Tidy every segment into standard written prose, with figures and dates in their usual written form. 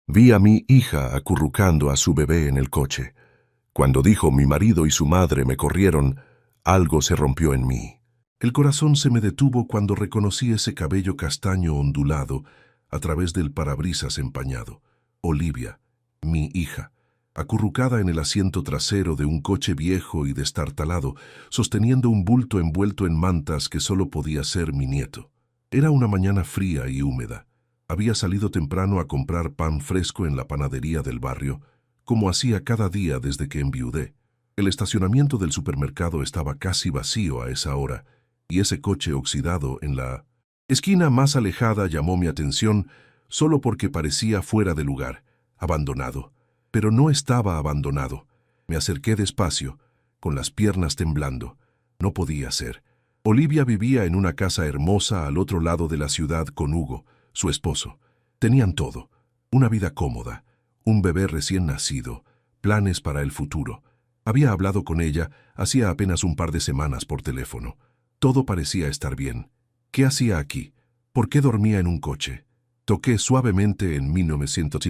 Vi a mi hija acurrucando a su bebé en el coche. Cuando dijo mi marido y su madre me corrieron, algo se rompió en mí. El corazón se me detuvo cuando reconocí ese cabello castaño ondulado a través del parabrisas empañado. Olivia, mi hija, acurrucada en el asiento trasero de un coche viejo y destartalado, sosteniendo un bulto envuelto en mantas que solo podía ser mi nieto. Era una mañana fría y húmeda. Había salido temprano a comprar pan fresco en la panadería del barrio, como hacía cada día desde que enviudé. El estacionamiento del supermercado estaba casi vacío a esa hora, y ese coche oxidado en la esquina más alejada llamó mi atención solo porque parecía fuera de lugar, abandonado. Pero no estaba abandonado. Me acerqué despacio, con las piernas temblando. No podía ser. Olivia vivía en una casa hermosa al otro lado de la ciudad con Hugo, su esposo. Tenían todo: una vida cómoda, un bebé recién nacido, planes para el futuro. Había hablado con ella hacía apenas un par de semanas por teléfono. Todo parecía estar bien. ¿Qué hacía aquí? ¿Por qué dormía en un coche? Toqué suavemente en 1900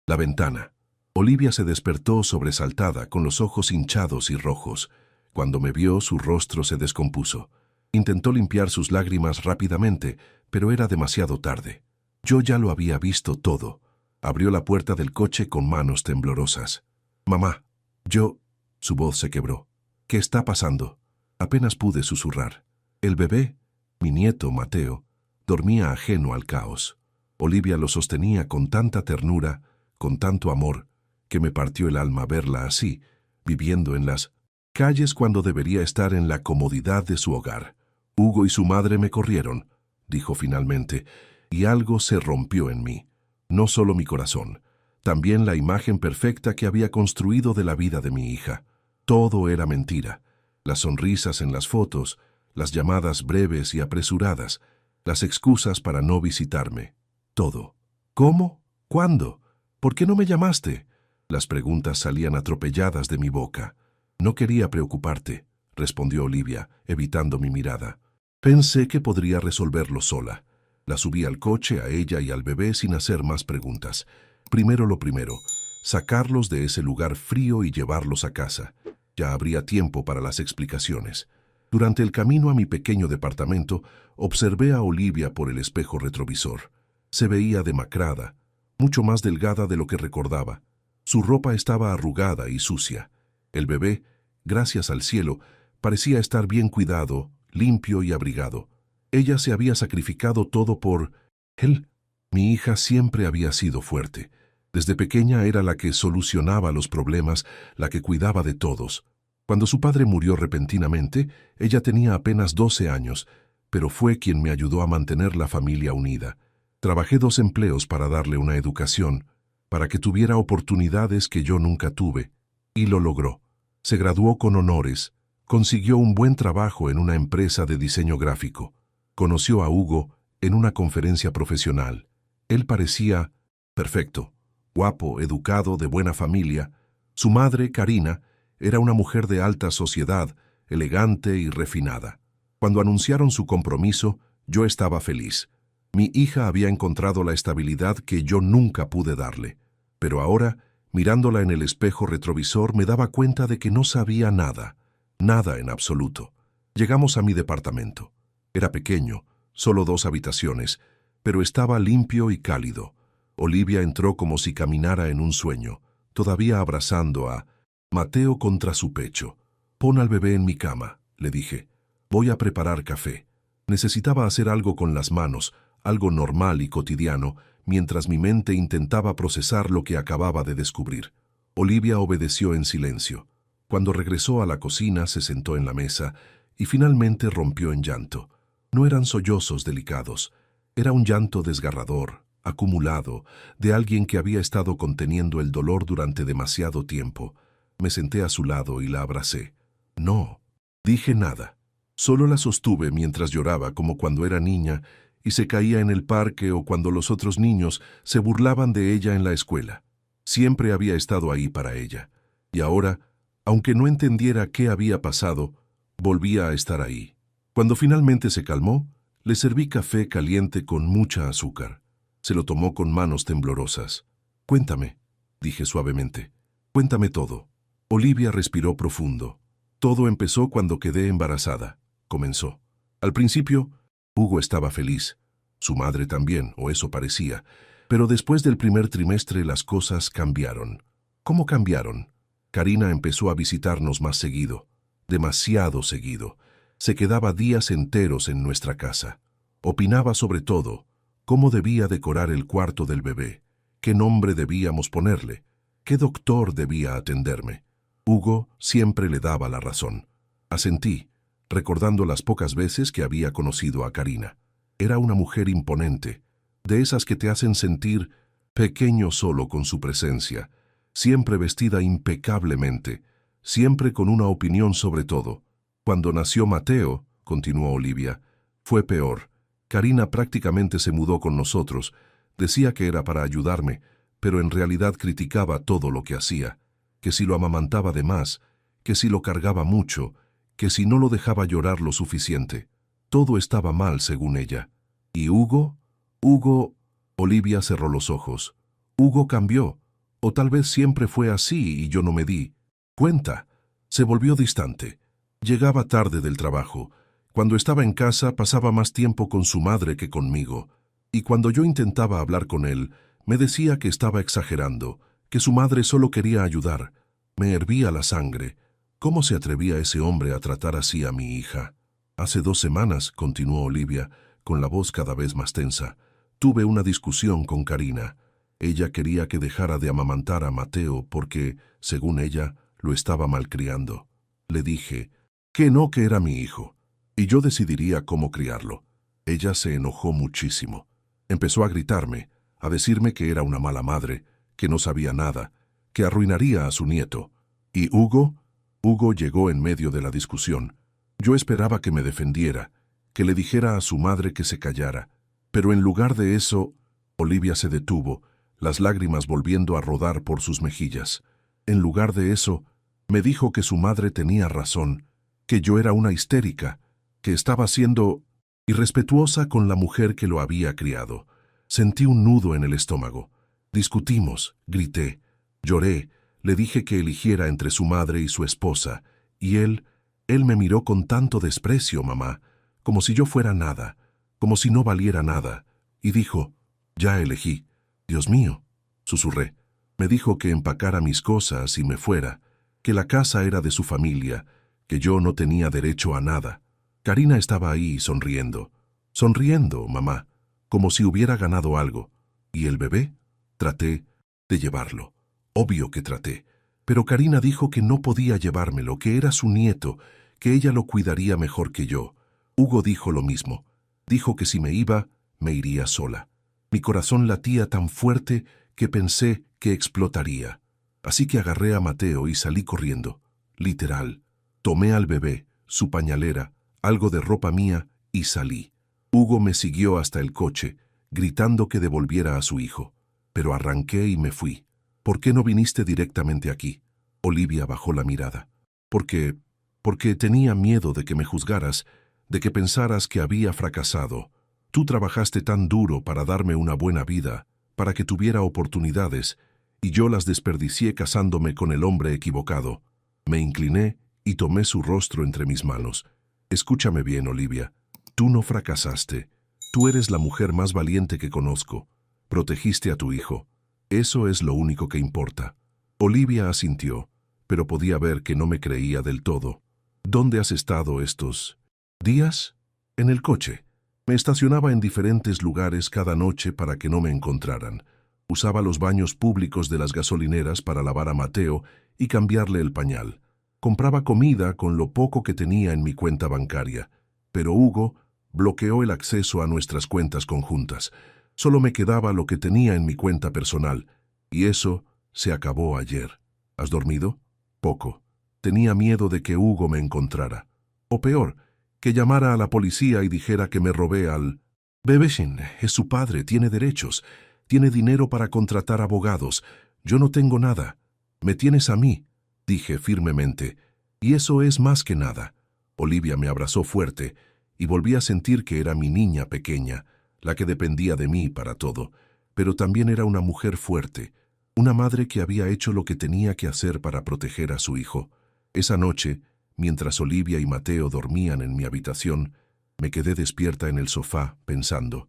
la ventana. Olivia se despertó sobresaltada, con los ojos hinchados y rojos. Cuando me vio, su rostro se descompuso. Intentó limpiar sus lágrimas rápidamente, pero era demasiado tarde. Yo ya lo había visto todo. Abrió la puerta del coche con manos temblorosas. «Mamá, yo...» Su voz se quebró. «¿Qué está pasando?» Apenas pude susurrar. El bebé, mi nieto Mateo, dormía ajeno al caos. Olivia lo sostenía con tanta ternura, con tanto amor, que me partió el alma verla así, viviendo en las calles cuando debería estar en la comodidad de su hogar. «Hugo y su madre me corrieron», dijo finalmente, y algo se rompió en mí. No solo mi corazón, también la imagen perfecta que había construido de la vida de mi hija. Todo era mentira. Las sonrisas en las fotos, las llamadas breves y apresuradas, las excusas para no visitarme. Todo. «¿Cómo? ¿Cuándo? ¿Por qué no me llamaste?» Las preguntas salían atropelladas de mi boca. «No quería preocuparte», respondió Olivia, evitando mi mirada. «Pensé que podría resolverlo sola». La subí al coche, a ella y al bebé, sin hacer más preguntas. Primero lo primero, sacarlos de ese lugar frío y llevarlos a casa. Ya habría tiempo para las explicaciones. Durante el camino a mi pequeño departamento, observé a Olivia por el espejo retrovisor. Se veía demacrada, mucho más delgada de lo que recordaba. Su ropa estaba arrugada y sucia. El bebé, gracias al cielo, parecía estar bien cuidado, limpio y abrigado. Ella se había sacrificado todo por él. Mi hija siempre había sido fuerte. Desde pequeña era la que solucionaba los problemas, la que cuidaba de todos. Cuando su padre murió repentinamente, ella tenía apenas 12 años, pero fue quien me ayudó a mantener la familia unida. Trabajé 2 empleos para darle una educación, para que tuviera oportunidades que yo nunca tuve, y lo logró. Se graduó con honores, consiguió un buen trabajo en una empresa de diseño gráfico. Conoció a Hugo en una conferencia profesional. Él parecía perfecto, guapo, educado, de buena familia. Su madre, Karina, era una mujer de alta sociedad, elegante y refinada. Cuando anunciaron su compromiso, yo estaba feliz. Mi hija había encontrado la estabilidad que yo nunca pude darle. Pero ahora, mirándola en el espejo retrovisor, me daba cuenta de que no sabía nada, nada en absoluto. Llegamos a mi departamento. Era pequeño, solo 2 habitaciones, pero estaba limpio y cálido. Olivia entró como si caminara en un sueño, todavía abrazando a Mateo contra su pecho. «Pon al bebé en mi cama», le dije. «Voy a preparar café». Necesitaba hacer algo con las manos, algo normal y cotidiano, mientras mi mente intentaba procesar lo que acababa de descubrir. Olivia obedeció en silencio. Cuando regresó a la cocina, se sentó en la mesa y finalmente rompió en llanto. No eran sollozos delicados, era un llanto desgarrador, acumulado, de alguien que había estado conteniendo el dolor durante demasiado tiempo. Me senté a su lado y la abracé. No dije nada, solo la sostuve mientras lloraba como cuando era niña y se caía en el parque o cuando los otros niños se burlaban de ella en la escuela. Siempre había estado ahí para ella, y ahora, aunque no entendiera qué había pasado, volvía a estar ahí. Cuando finalmente se calmó, le serví café caliente con mucha azúcar. Se lo tomó con manos temblorosas. Cuéntame, dije suavemente. Cuéntame todo. Olivia respiró profundo. Todo empezó cuando quedé embarazada, comenzó. Al principio, Hugo estaba feliz. Su madre también, o eso parecía. Pero después del primer trimestre las cosas cambiaron. ¿Cómo cambiaron? Karina empezó a visitarnos más seguido. Demasiado seguido. Se quedaba días enteros en nuestra casa. Opinaba sobre todo. Cómo debía decorar el cuarto del bebé. ¿Qué nombre debíamos ponerle? ¿Qué doctor debía atenderme? Hugo siempre le daba la razón. Asentí, recordando las pocas veces que había conocido a Karina. Era una mujer imponente, de esas que te hacen sentir pequeño solo con su presencia, siempre vestida impecablemente, siempre con una opinión sobre todo. Cuando nació Mateo, continuó Olivia, fue peor. Karina prácticamente se mudó con nosotros, decía que era para ayudarme, pero en realidad criticaba todo lo que hacía, que si lo amamantaba de más, que si lo cargaba mucho, que si no lo dejaba llorar lo suficiente. Todo estaba mal según ella. ¿Y Hugo? Hugo... Olivia cerró los ojos. Hugo cambió, o tal vez siempre fue así y yo no me di cuenta. Se volvió distante. Llegaba tarde del trabajo. Cuando estaba en casa pasaba más tiempo con su madre que conmigo, y cuando yo intentaba hablar con él, me decía que estaba exagerando, que su madre solo quería ayudar. Me hervía la sangre. ¿Cómo se atrevía ese hombre a tratar así a mi hija? Hace 2 semanas, continuó Olivia, con la voz cada vez más tensa, tuve una discusión con Karina. Ella quería que dejara de amamantar a Mateo porque, según ella, lo estaba malcriando. Le dije que no, que era mi hijo, y yo decidiría cómo criarlo. Ella se enojó muchísimo. Empezó a gritarme, a decirme que era una mala madre, que no sabía nada, que arruinaría a su nieto. ¿Y Hugo? Hugo llegó en medio de la discusión. Yo esperaba que me defendiera, que le dijera a su madre que se callara, pero en lugar de eso, Olivia se detuvo, las lágrimas volviendo a rodar por sus mejillas. En lugar de eso, me dijo que su madre tenía razón, que yo era una histérica, que estaba siendo irrespetuosa con la mujer que lo había criado. Sentí un nudo en el estómago. Discutimos, grité, lloré, le dije que eligiera entre su madre y su esposa, y él me miró con tanto desprecio, mamá, como si yo fuera nada, como si no valiera nada, y dijo, ya elegí. Dios mío, susurré. Me dijo que empacara mis cosas y me fuera, que la casa era de su familia, que yo no tenía derecho a nada. Karina estaba ahí sonriendo. Sonriendo, mamá, como si hubiera ganado algo. ¿Y el bebé? Traté de llevarlo. Obvio que traté. Pero Karina dijo que no podía llevármelo, que era su nieto, que ella lo cuidaría mejor que yo. Hugo dijo lo mismo. Dijo que si me iba, me iría sola. Mi corazón latía tan fuerte que pensé que explotaría. Así que agarré a Mateo y salí corriendo. Literal. Tomé al bebé, su pañalera, algo de ropa mía y salí. Hugo me siguió hasta el coche, gritando que devolviera a su hijo. Pero arranqué y me fui. ¿Por qué no viniste directamente aquí? Olivia bajó la mirada. Porque tenía miedo de que me juzgaras, de que pensaras que había fracasado. Tú trabajaste tan duro para darme una buena vida, para que tuviera oportunidades, y yo las desperdicié casándome con el hombre equivocado. Me incliné y tomé su rostro entre mis manos. Escúchame bien, Olivia. Tú no fracasaste. Tú eres la mujer más valiente que conozco. Protegiste a tu hijo. Eso es lo único que importa. Olivia asintió, pero podía ver que no me creía del todo. ¿Dónde has estado estos días? En el coche. Me estacionaba en diferentes lugares cada noche para que no me encontraran. Usaba los baños públicos de las gasolineras para lavar a Mateo y cambiarle el pañal. Compraba comida con lo poco que tenía en mi cuenta bancaria. Pero Hugo bloqueó el acceso a nuestras cuentas conjuntas. Solo me quedaba lo que tenía en mi cuenta personal, y eso se acabó ayer. ¿Has dormido? Poco. Tenía miedo de que Hugo me encontrara. O peor, que llamara a la policía y dijera que me robé al... Bebeshin es su padre, tiene derechos, tiene dinero para contratar abogados. Yo no tengo nada. Me tienes a mí, dije firmemente, y eso es más que nada. Olivia me abrazó fuerte y volví a sentir que era mi niña pequeña, la que dependía de mí para todo, pero también era una mujer fuerte, Una madre que había hecho lo que tenía que hacer para proteger a su hijo. Esa noche, mientras Olivia y Mateo dormían en mi habitación, me quedé despierta en el sofá pensando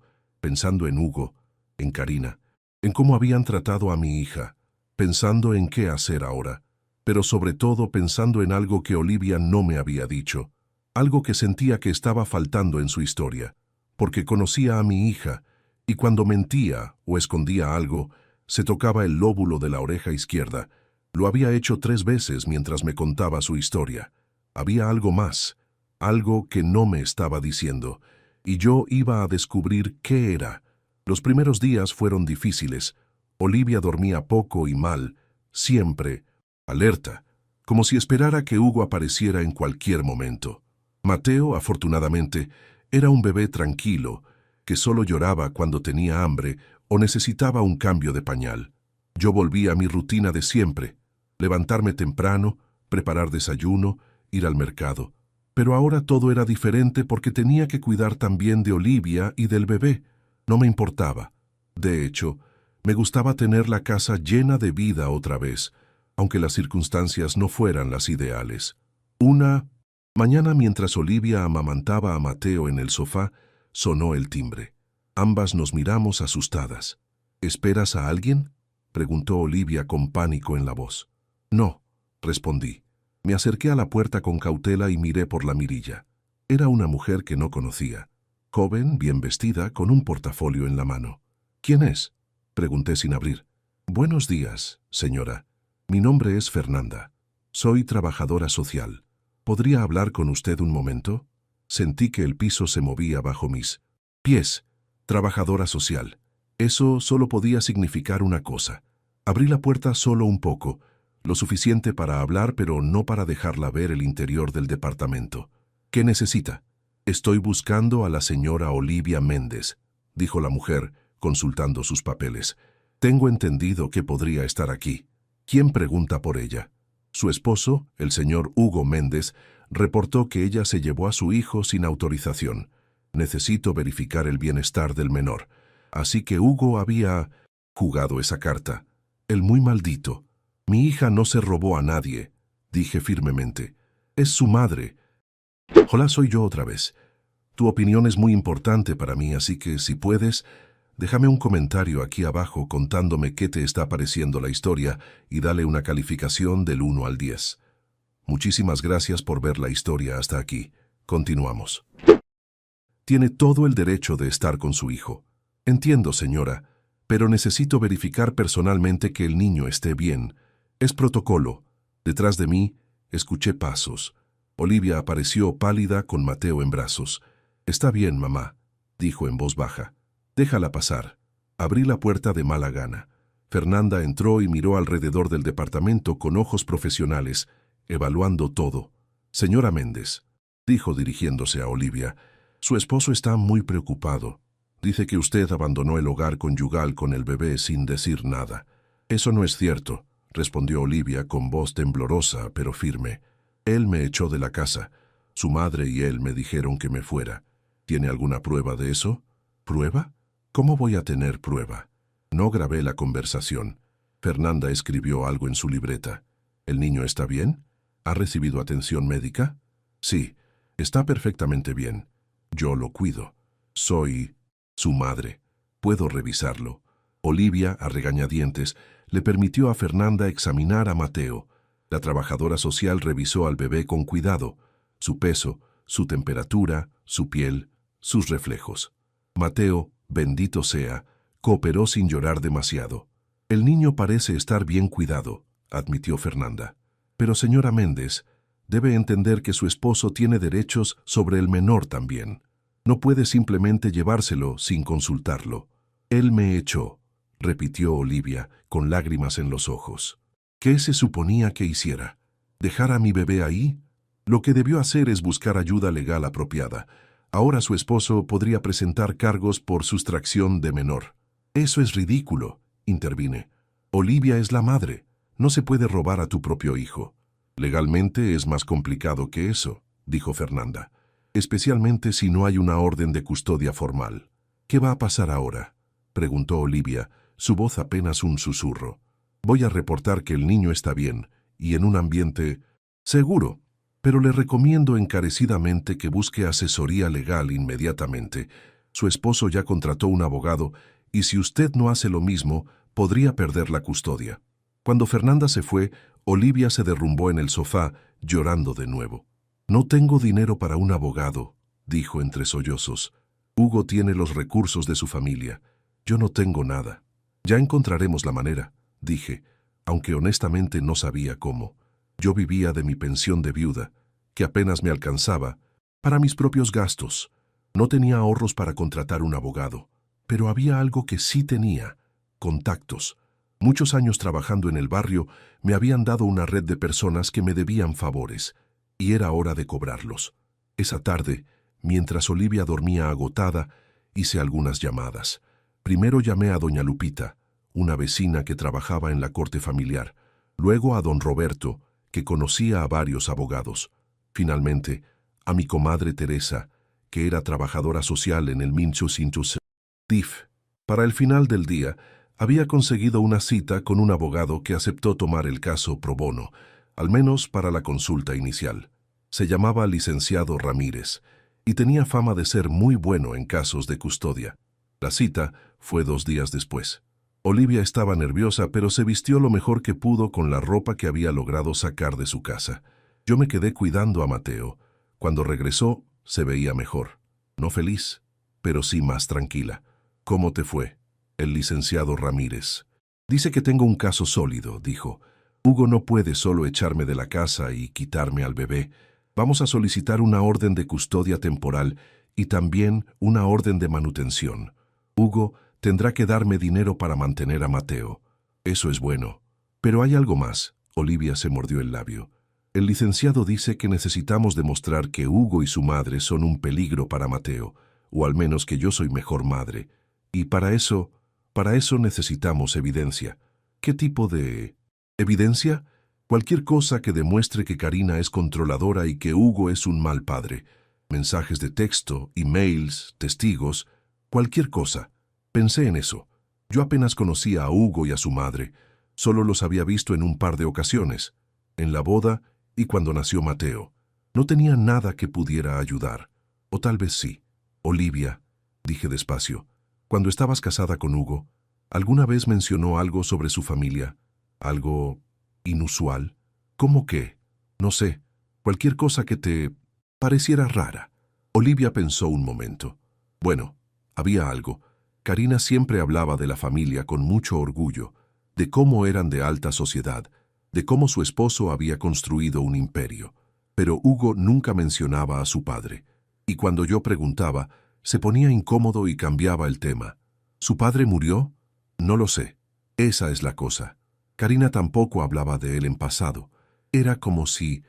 en Hugo, en Karina, en cómo habían tratado a mi hija, pensando en qué hacer ahora, pero sobre todo pensando en algo que Olivia no me había dicho, algo que sentía que estaba faltando en su historia, porque conocía a mi hija, y cuando mentía o escondía algo, se tocaba el lóbulo de la oreja izquierda. Lo había hecho 3 veces mientras me contaba su historia. Había algo más, algo que no me estaba diciendo, y yo iba a descubrir qué era. Los primeros días fueron difíciles. Olivia dormía poco y mal, siempre alerta, como si esperara que Hugo apareciera en cualquier momento. Mateo, afortunadamente, era un bebé tranquilo, que solo lloraba cuando tenía hambre o necesitaba un cambio de pañal. Yo volví a mi rutina de siempre, levantarme temprano, preparar desayuno, ir al mercado. Pero ahora todo era diferente porque tenía que cuidar también de Olivia y del bebé. No me importaba. De hecho, me gustaba tener la casa llena de vida otra vez, aunque las circunstancias no fueran las ideales. Una mañana, mientras Olivia amamantaba a Mateo en el sofá, sonó el timbre. Ambas nos miramos asustadas. ¿Esperas a alguien?, preguntó Olivia con pánico en la voz. No, respondí. Me acerqué a la puerta con cautela y miré por la mirilla. Era una mujer que no conocía. Joven, bien vestida, con un portafolio en la mano. ¿Quién es?, pregunté sin abrir. Buenos días, señora. Mi nombre es Fernanda. Soy trabajadora social. ¿Podría hablar con usted un momento? Sentí que el piso se movía bajo mis pies. Trabajadora social. Eso solo podía significar una cosa. Abrí la puerta solo un poco, lo suficiente para hablar, pero no para dejarla ver el interior del departamento. ¿Qué necesita? Estoy buscando a la señora Olivia Méndez, dijo la mujer, consultando sus papeles. Tengo entendido que podría estar aquí. ¿Quién pregunta por ella? Su esposo, el señor Hugo Méndez, reportó que ella se llevó a su hijo sin autorización. Necesito verificar el bienestar del menor. Así que Hugo había jugado esa carta. El muy maldito. Mi hija no se robó a nadie, dije firmemente. Es su madre. Hola, soy yo otra vez. Tu opinión es muy importante para mí, así que si puedes, déjame un comentario aquí abajo contándome qué te está pareciendo la historia y dale una calificación del 1 al 10. Muchísimas gracias por ver la historia hasta aquí. Continuamos. Tiene todo el derecho de estar con su hijo. Entiendo, señora, pero necesito verificar personalmente que el niño esté bien. Es protocolo. Detrás de mí, escuché pasos. Olivia apareció pálida con Mateo en brazos. Está bien, mamá, dijo en voz baja. Déjala pasar. Abrí la puerta de mala gana. Fernanda entró y miró alrededor del departamento con ojos profesionales, evaluando todo. Señora Méndez, dijo dirigiéndose a Olivia, su esposo está muy preocupado. Dice que usted abandonó el hogar conyugal con el bebé sin decir nada. Eso no es cierto, respondió Olivia con voz temblorosa pero firme. Él me echó de la casa. Su madre y él me dijeron que me fuera. ¿Tiene alguna prueba de eso? ¿Prueba? ¿Cómo voy a tener prueba? No grabé la conversación. Fernanda escribió algo en su libreta. ¿El niño está bien? ¿Ha recibido atención médica? Sí, está perfectamente bien. Yo lo cuido. Soy su madre. Puedo revisarlo. Olivia, a regañadientes, le permitió a Fernanda examinar a Mateo. La trabajadora social revisó al bebé con cuidado, su peso, su temperatura, su piel, sus reflejos. Mateo, bendito sea, cooperó sin llorar demasiado. El niño parece estar bien cuidado, admitió Fernanda. Pero señora Méndez, debe entender que su esposo tiene derechos sobre el menor también. No puede simplemente llevárselo sin consultarlo. Él me echó, repitió Olivia, con lágrimas en los ojos. ¿Qué se suponía que hiciera? ¿Dejar a mi bebé ahí? Lo que debió hacer es buscar ayuda legal apropiada. Ahora su esposo podría presentar cargos por sustracción de menor. Eso es ridículo, intervine. Olivia es la madre. No se puede robar a tu propio hijo. Legalmente es más complicado que eso, dijo Fernanda. Especialmente si no hay una orden de custodia formal. ¿Qué va a pasar ahora?, preguntó Olivia, su voz apenas un susurro. Voy a reportar que el niño está bien y en un ambiente seguro, pero le recomiendo encarecidamente que busque asesoría legal inmediatamente. Su esposo ya contrató un abogado y si usted no hace lo mismo, podría perder la custodia. Cuando Fernanda se fue, Olivia se derrumbó en el sofá, llorando de nuevo. No tengo dinero para un abogado, dijo entre sollozos. Hugo tiene los recursos de su familia. Yo no tengo nada. Ya encontraremos la manera, dije, aunque honestamente no sabía cómo. Yo vivía de mi pensión de viuda, que apenas me alcanzaba, para mis propios gastos. No tenía ahorros para contratar un abogado, pero había algo que sí tenía: contactos. Muchos años trabajando en el barrio me habían dado una red de personas que me debían favores, y era hora de cobrarlos. Esa tarde, mientras Olivia dormía agotada, hice algunas llamadas. Primero llamé a doña Lupita, una vecina que trabajaba en la corte familiar, luego a don Roberto, que conocía a varios abogados. Finalmente, a mi comadre Teresa, que era trabajadora social en el Minchos DIF. Para el final del día, había conseguido una cita con un abogado que aceptó tomar el caso pro bono, al menos para la consulta inicial. Se llamaba licenciado Ramírez y tenía fama de ser muy bueno en casos de custodia. La cita fue 2 días después. Olivia estaba nerviosa, pero se vistió lo mejor que pudo con la ropa que había logrado sacar de su casa. Yo me quedé cuidando a Mateo. Cuando regresó, se veía mejor. No feliz, pero sí más tranquila. ¿Cómo te fue? El licenciado Ramírez. Dice que tengo un caso sólido, dijo. Hugo no puede solo echarme de la casa y quitarme al bebé. Vamos a solicitar una orden de custodia temporal y también una orden de manutención. Hugo tendrá que darme dinero para mantener a Mateo. Eso es bueno. Pero hay algo más. Olivia se mordió el labio. El licenciado dice que necesitamos demostrar que Hugo y su madre son un peligro para Mateo, o al menos que yo soy mejor madre. Y para eso necesitamos evidencia. ¿Qué tipo de evidencia? Cualquier cosa que demuestre que Karina es controladora y que Hugo es un mal padre. Mensajes de texto, emails, testigos, cualquier cosa. Pensé en eso. Yo apenas conocía a Hugo y a su madre. Solo los había visto en un par de ocasiones, en la boda y cuando nació Mateo. No tenía nada que pudiera ayudar. O tal vez sí. Olivia, dije despacio, cuando estabas casada con Hugo, ¿alguna vez mencionó algo sobre su familia? ¿Algo inusual? ¿Cómo qué? No sé. Cualquier cosa que te pareciera rara. Olivia pensó un momento. Bueno, había algo. Karina siempre hablaba de la familia con mucho orgullo, de cómo eran de alta sociedad, de cómo su esposo había construido un imperio. Pero Hugo nunca mencionaba a su padre, y cuando yo preguntaba, se ponía incómodo y cambiaba el tema. ¿Su padre murió? No lo sé. Esa es la cosa. Karina tampoco hablaba de él en pasado. Era como si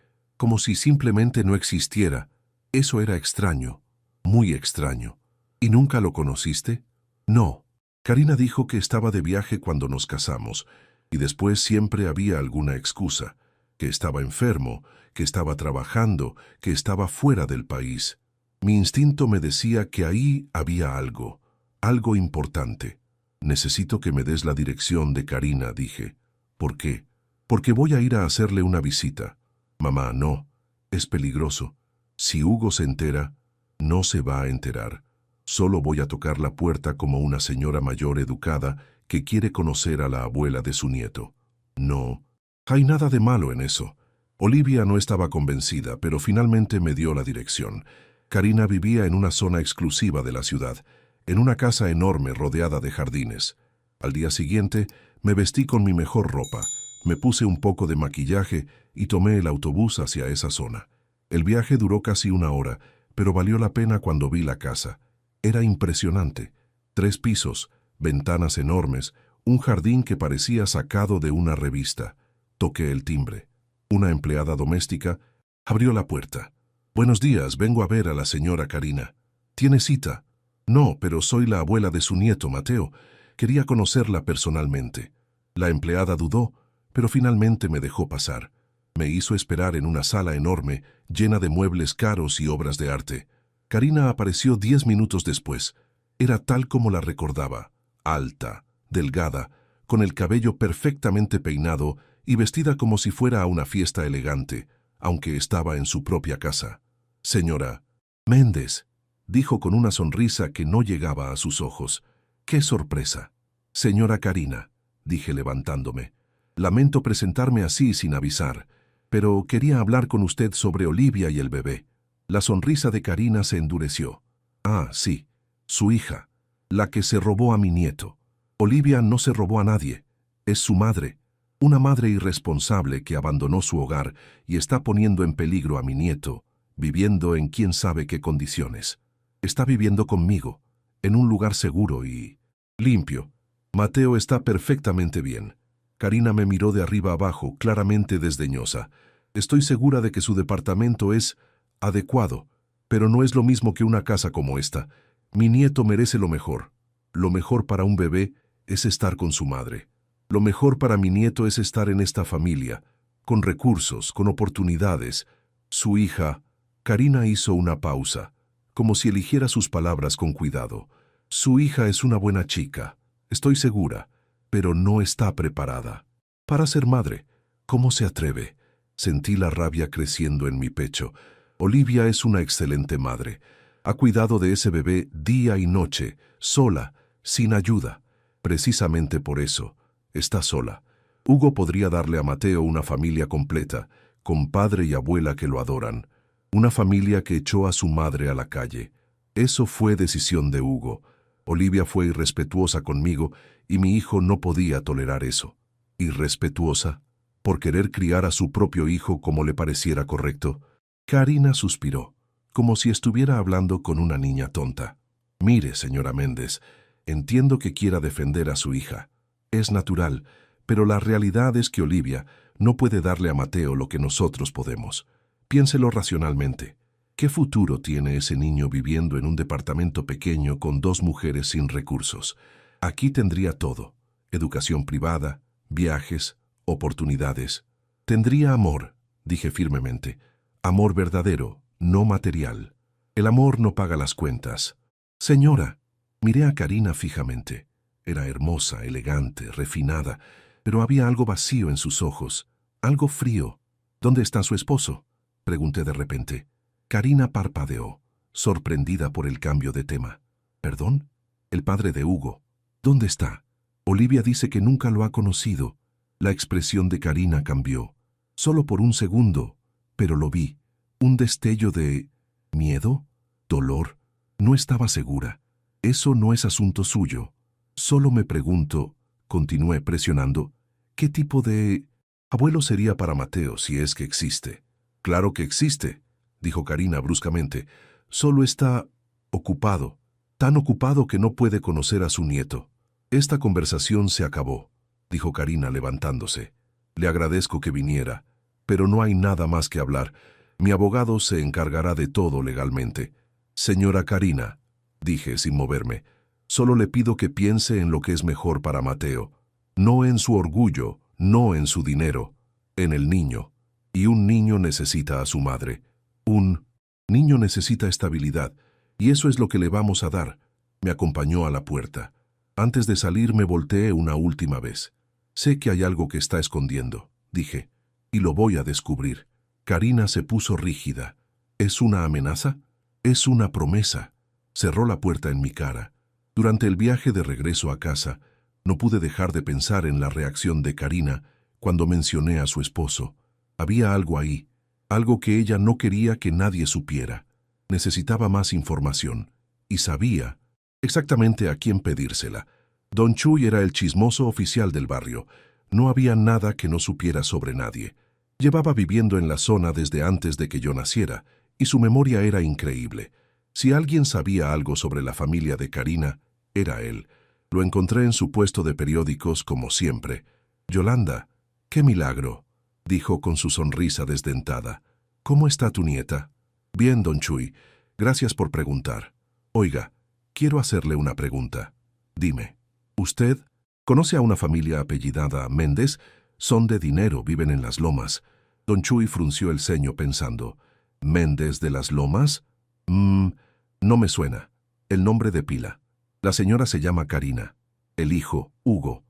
simplemente no existiera. Eso era extraño, muy extraño. ¿Y nunca lo conociste? No. Karina dijo que estaba de viaje cuando nos casamos, y después siempre había alguna excusa, que estaba enfermo, que estaba trabajando, que estaba fuera del país. Mi instinto me decía que ahí había algo importante. Necesito que me des la dirección de Karina, dije. ¿Por qué? Porque voy a ir a hacerle una visita. Mamá, no. Es peligroso. Si Hugo se entera, no se va a enterar. Solo voy a tocar la puerta como una señora mayor educada que quiere conocer a la abuela de su nieto. No, hay nada de malo en eso. Olivia no estaba convencida, pero finalmente me dio la dirección. Karina vivía en una zona exclusiva de la ciudad, en una casa enorme rodeada de jardines. Al día siguiente, me vestí con mi mejor ropa, me puse un poco de maquillaje y tomé el autobús hacia esa zona. El viaje duró casi 1 hora, pero valió la pena cuando vi la casa. Era impresionante. 3 pisos, ventanas enormes, un jardín que parecía sacado de una revista. Toqué el timbre. Una empleada doméstica abrió la puerta. «Buenos días, vengo a ver a la señora Karina». «¿Tiene cita?» «No, pero soy la abuela de su nieto, Mateo. Quería conocerla personalmente». La empleada dudó, pero finalmente me dejó pasar. Me hizo esperar en una sala enorme, llena de muebles caros y obras de arte. Karina apareció 10 minutos después. Era tal como la recordaba, alta, delgada, con el cabello perfectamente peinado y vestida como si fuera a una fiesta elegante, aunque estaba en su propia casa. «Señora Méndez», dijo con una sonrisa que no llegaba a sus ojos. «¡Qué sorpresa!». «Señora Karina», dije levantándome. «Lamento presentarme así sin avisar, pero quería hablar con usted sobre Olivia y el bebé». La sonrisa de Karina se endureció. «Ah, sí, su hija, la que se robó a mi nieto». «Olivia no se robó a nadie. Es su madre, una madre irresponsable que abandonó su hogar y está poniendo en peligro a mi nieto, viviendo en quién sabe qué condiciones. Está viviendo conmigo, en un lugar seguro y limpio. Mateo está perfectamente bien». Karina me miró de arriba abajo, claramente desdeñosa. «Estoy segura de que su departamento es adecuado, pero no es lo mismo que una casa como esta. Mi nieto merece lo mejor. Lo mejor para un bebé es estar con su madre. Lo mejor para mi nieto es estar en esta familia, con recursos, con oportunidades. Su hija». Karina hizo una pausa, como si eligiera sus palabras con cuidado. «Su hija es una buena chica, estoy segura, pero no está preparada para ser madre». «¿Cómo se atreve?». Sentí la rabia creciendo en mi pecho. «Olivia es una excelente madre. Ha cuidado de ese bebé día y noche, sola, sin ayuda. Precisamente por eso, está sola. Hugo podría darle a Mateo una familia completa, con padre y abuela que lo adoran. Una familia que echó a su madre a la calle. Eso fue decisión de Hugo. Olivia fue irrespetuosa conmigo y mi hijo no podía tolerar eso». «¿Irrespetuosa? ¿Por querer criar a su propio hijo como le pareciera correcto?». Karina suspiró, como si estuviera hablando con una niña tonta. «Mire, señora Méndez, entiendo que quiera defender a su hija. Es natural, pero la realidad es que Olivia no puede darle a Mateo lo que nosotros podemos. Piénselo racionalmente. ¿Qué futuro tiene ese niño viviendo en un departamento pequeño con 2 mujeres sin recursos? Aquí tendría todo: educación privada, viajes, oportunidades. Tendría amor», dije firmemente. «Amor verdadero, no material. El amor no paga las cuentas». «Señora». Miré a Karina fijamente. Era hermosa, elegante, refinada, pero había algo vacío en sus ojos, algo frío. «¿Dónde está su esposo?», pregunté de repente. Karina parpadeó, sorprendida por el cambio de tema. «¿Perdón?». «El padre de Hugo. ¿Dónde está?». «Olivia dice que nunca lo ha conocido». La expresión de Karina cambió. Solo por un segundo, pero lo vi. Un destello de miedo, dolor. No estaba segura. «Eso no es asunto suyo. Solo me pregunto», continué presionando, «¿qué tipo de abuelo sería para Mateo si es que existe?». «Claro que existe», dijo Karina bruscamente. «Solo está ocupado, tan ocupado que no puede conocer a su nieto». «Esta conversación se acabó», dijo Karina levantándose. «Le agradezco que viniera, pero no hay nada más que hablar. Mi abogado se encargará de todo legalmente». «Señora Karina», dije sin moverme, «solo le pido que piense en lo que es mejor para Mateo. No en su orgullo, no en su dinero, en el niño. Y un niño necesita a su madre. Un niño necesita estabilidad, y eso es lo que le vamos a dar». Me acompañó a la puerta. Antes de salir me volteé una última vez. «Sé que hay algo que está escondiendo», dije, «y lo voy a descubrir». Karina se puso rígida. «¿Es una amenaza?». «Es una promesa». Cerró la puerta en mi cara. Durante el viaje de regreso a casa, no pude dejar de pensar en la reacción de Karina cuando mencioné a su esposo. Había algo ahí, algo que ella no quería que nadie supiera. Necesitaba más información, y sabía exactamente a quién pedírsela. Don Chuy era el chismoso oficial del barrio. No había nada que no supiera sobre nadie. Llevaba viviendo en la zona desde antes de que yo naciera, y su memoria era increíble. Si alguien sabía algo sobre la familia de Karina, era él. Lo encontré en su puesto de periódicos como siempre. «Yolanda, qué milagro», dijo con su sonrisa desdentada. «¿Cómo está tu nieta?». «Bien, don Chuy. Gracias por preguntar. Oiga, quiero hacerle una pregunta». «Dime». «¿Usted conoce a una familia apellidada Méndez? Son de dinero, viven en las Lomas». Don Chuy frunció el ceño pensando. «¿Méndez de las Lomas? No me suena. El nombre de pila. La señora se llama Karina. El hijo, Hugo.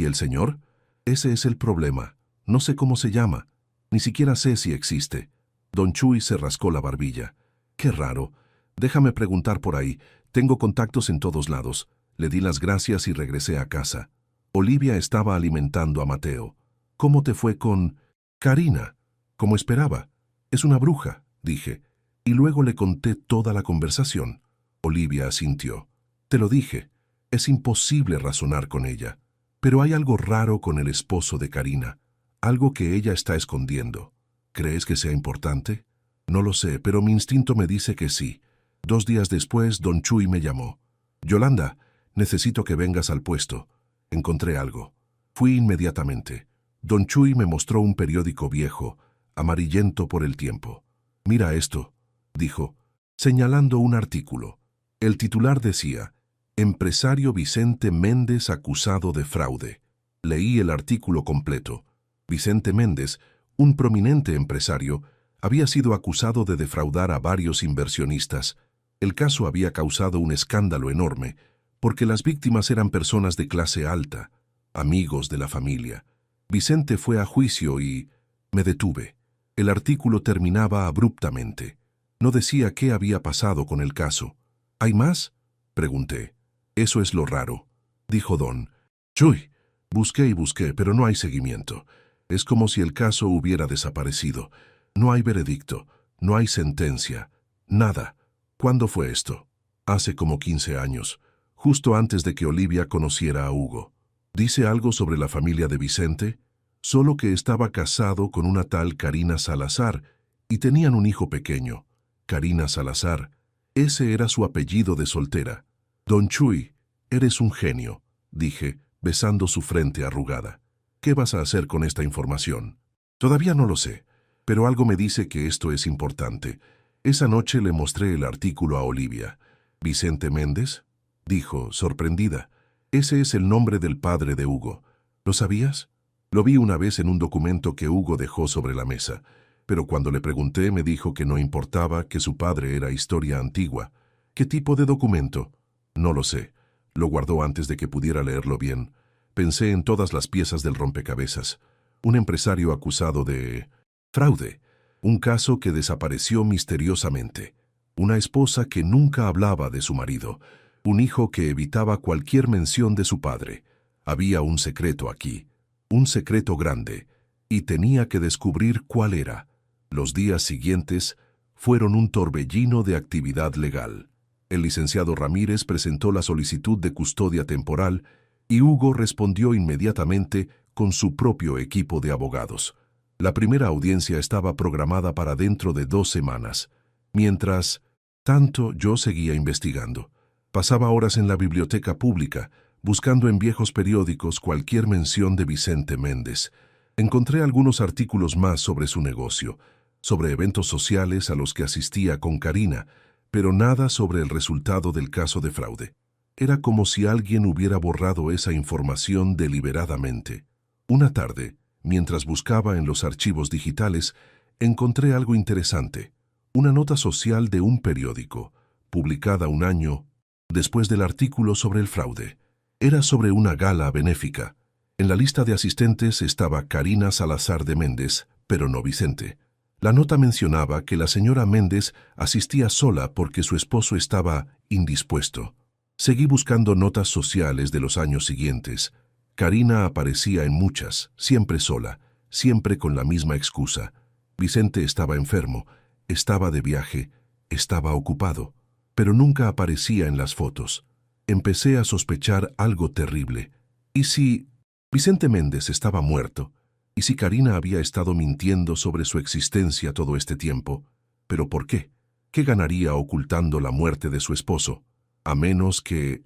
¿Y el señor? Ese es el problema. No sé cómo se llama. Ni siquiera sé si existe. Don Chuy se rascó la barbilla. Qué raro. Déjame preguntar por ahí. Tengo contactos en todos lados. Le di las gracias y regresé a casa. Olivia estaba alimentando a Mateo. ¿Cómo te fue con Karina? Como esperaba. Es una bruja, dije. Y luego le conté toda la conversación. Olivia asintió. Te lo dije. Es imposible razonar con ella. Pero hay algo raro con el esposo de Karina. Algo que ella está escondiendo. ¿Crees que sea importante? No lo sé, pero mi instinto me dice que sí. 2 días después, don Chuy me llamó. Yolanda, necesito que vengas al puesto. Encontré algo. Fui inmediatamente. Don Chuy me mostró un periódico viejo, amarillento por el tiempo. Mira esto, dijo, señalando un artículo. El titular decía, Empresario Vicente Méndez acusado de fraude. Leí el artículo completo. Vicente Méndez, un prominente empresario, había sido acusado de defraudar a varios inversionistas. El caso había causado un escándalo enorme, porque las víctimas eran personas de clase alta, amigos de la familia. Vicente fue a juicio y me detuve. El artículo terminaba abruptamente. No decía qué había pasado con el caso. ¿Hay más? Pregunté. Eso es lo raro, dijo don Chuy. Busqué y busqué, pero no hay seguimiento. Es como si el caso hubiera desaparecido. No hay veredicto, no hay sentencia, nada. ¿Cuándo fue esto? Hace como 15 años, justo antes de que Olivia conociera a Hugo. ¿Dice algo sobre la familia de Vicente? Solo que estaba casado con una tal Karina Salazar y tenían un hijo pequeño. Karina Salazar. Ese era su apellido de soltera. Don Chuy, eres un genio, dije, besando su frente arrugada. ¿Qué vas a hacer con esta información? Todavía no lo sé, pero algo me dice que esto es importante. Esa noche le mostré el artículo a Olivia. ¿Vicente Méndez? Dijo, sorprendida. Ese es el nombre del padre de Hugo. ¿Lo sabías? Lo vi una vez en un documento que Hugo dejó sobre la mesa, pero cuando le pregunté me dijo que no importaba, que su padre era historia antigua. ¿Qué tipo de documento? No lo sé. Lo guardó antes de que pudiera leerlo bien. Pensé en todas las piezas del rompecabezas. Un empresario acusado de fraude. Un caso que desapareció misteriosamente. Una esposa que nunca hablaba de su marido. Un hijo que evitaba cualquier mención de su padre. Había un secreto aquí. Un secreto grande. Y tenía que descubrir cuál era. Los días siguientes fueron un torbellino de actividad legal. El licenciado Ramírez presentó la solicitud de custodia temporal y Hugo respondió inmediatamente con su propio equipo de abogados. La primera audiencia estaba programada para dentro de 2 semanas. Mientras tanto, yo seguía investigando. Pasaba horas en la biblioteca pública, buscando en viejos periódicos cualquier mención de Vicente Méndez. Encontré algunos artículos más sobre su negocio, sobre eventos sociales a los que asistía con Karina, pero nada sobre el resultado del caso de fraude. Era como si alguien hubiera borrado esa información deliberadamente. Una tarde, mientras buscaba en los archivos digitales, encontré algo interesante. Una nota social de un periódico, publicada un año después del artículo sobre el fraude. Era sobre una gala benéfica. En la lista de asistentes estaba Karina Salazar de Méndez, pero no Vicente. La nota mencionaba que la señora Méndez asistía sola porque su esposo estaba indispuesto. Seguí buscando notas sociales de los años siguientes. Karina aparecía en muchas, siempre sola, siempre con la misma excusa. Vicente estaba enfermo, estaba de viaje, estaba ocupado, pero nunca aparecía en las fotos. Empecé a sospechar algo terrible. ¿Y si Vicente Méndez estaba muerto? ¿Y si Karina había estado mintiendo sobre su existencia todo este tiempo? ¿Pero por qué? ¿Qué ganaría ocultando la muerte de su esposo? A menos que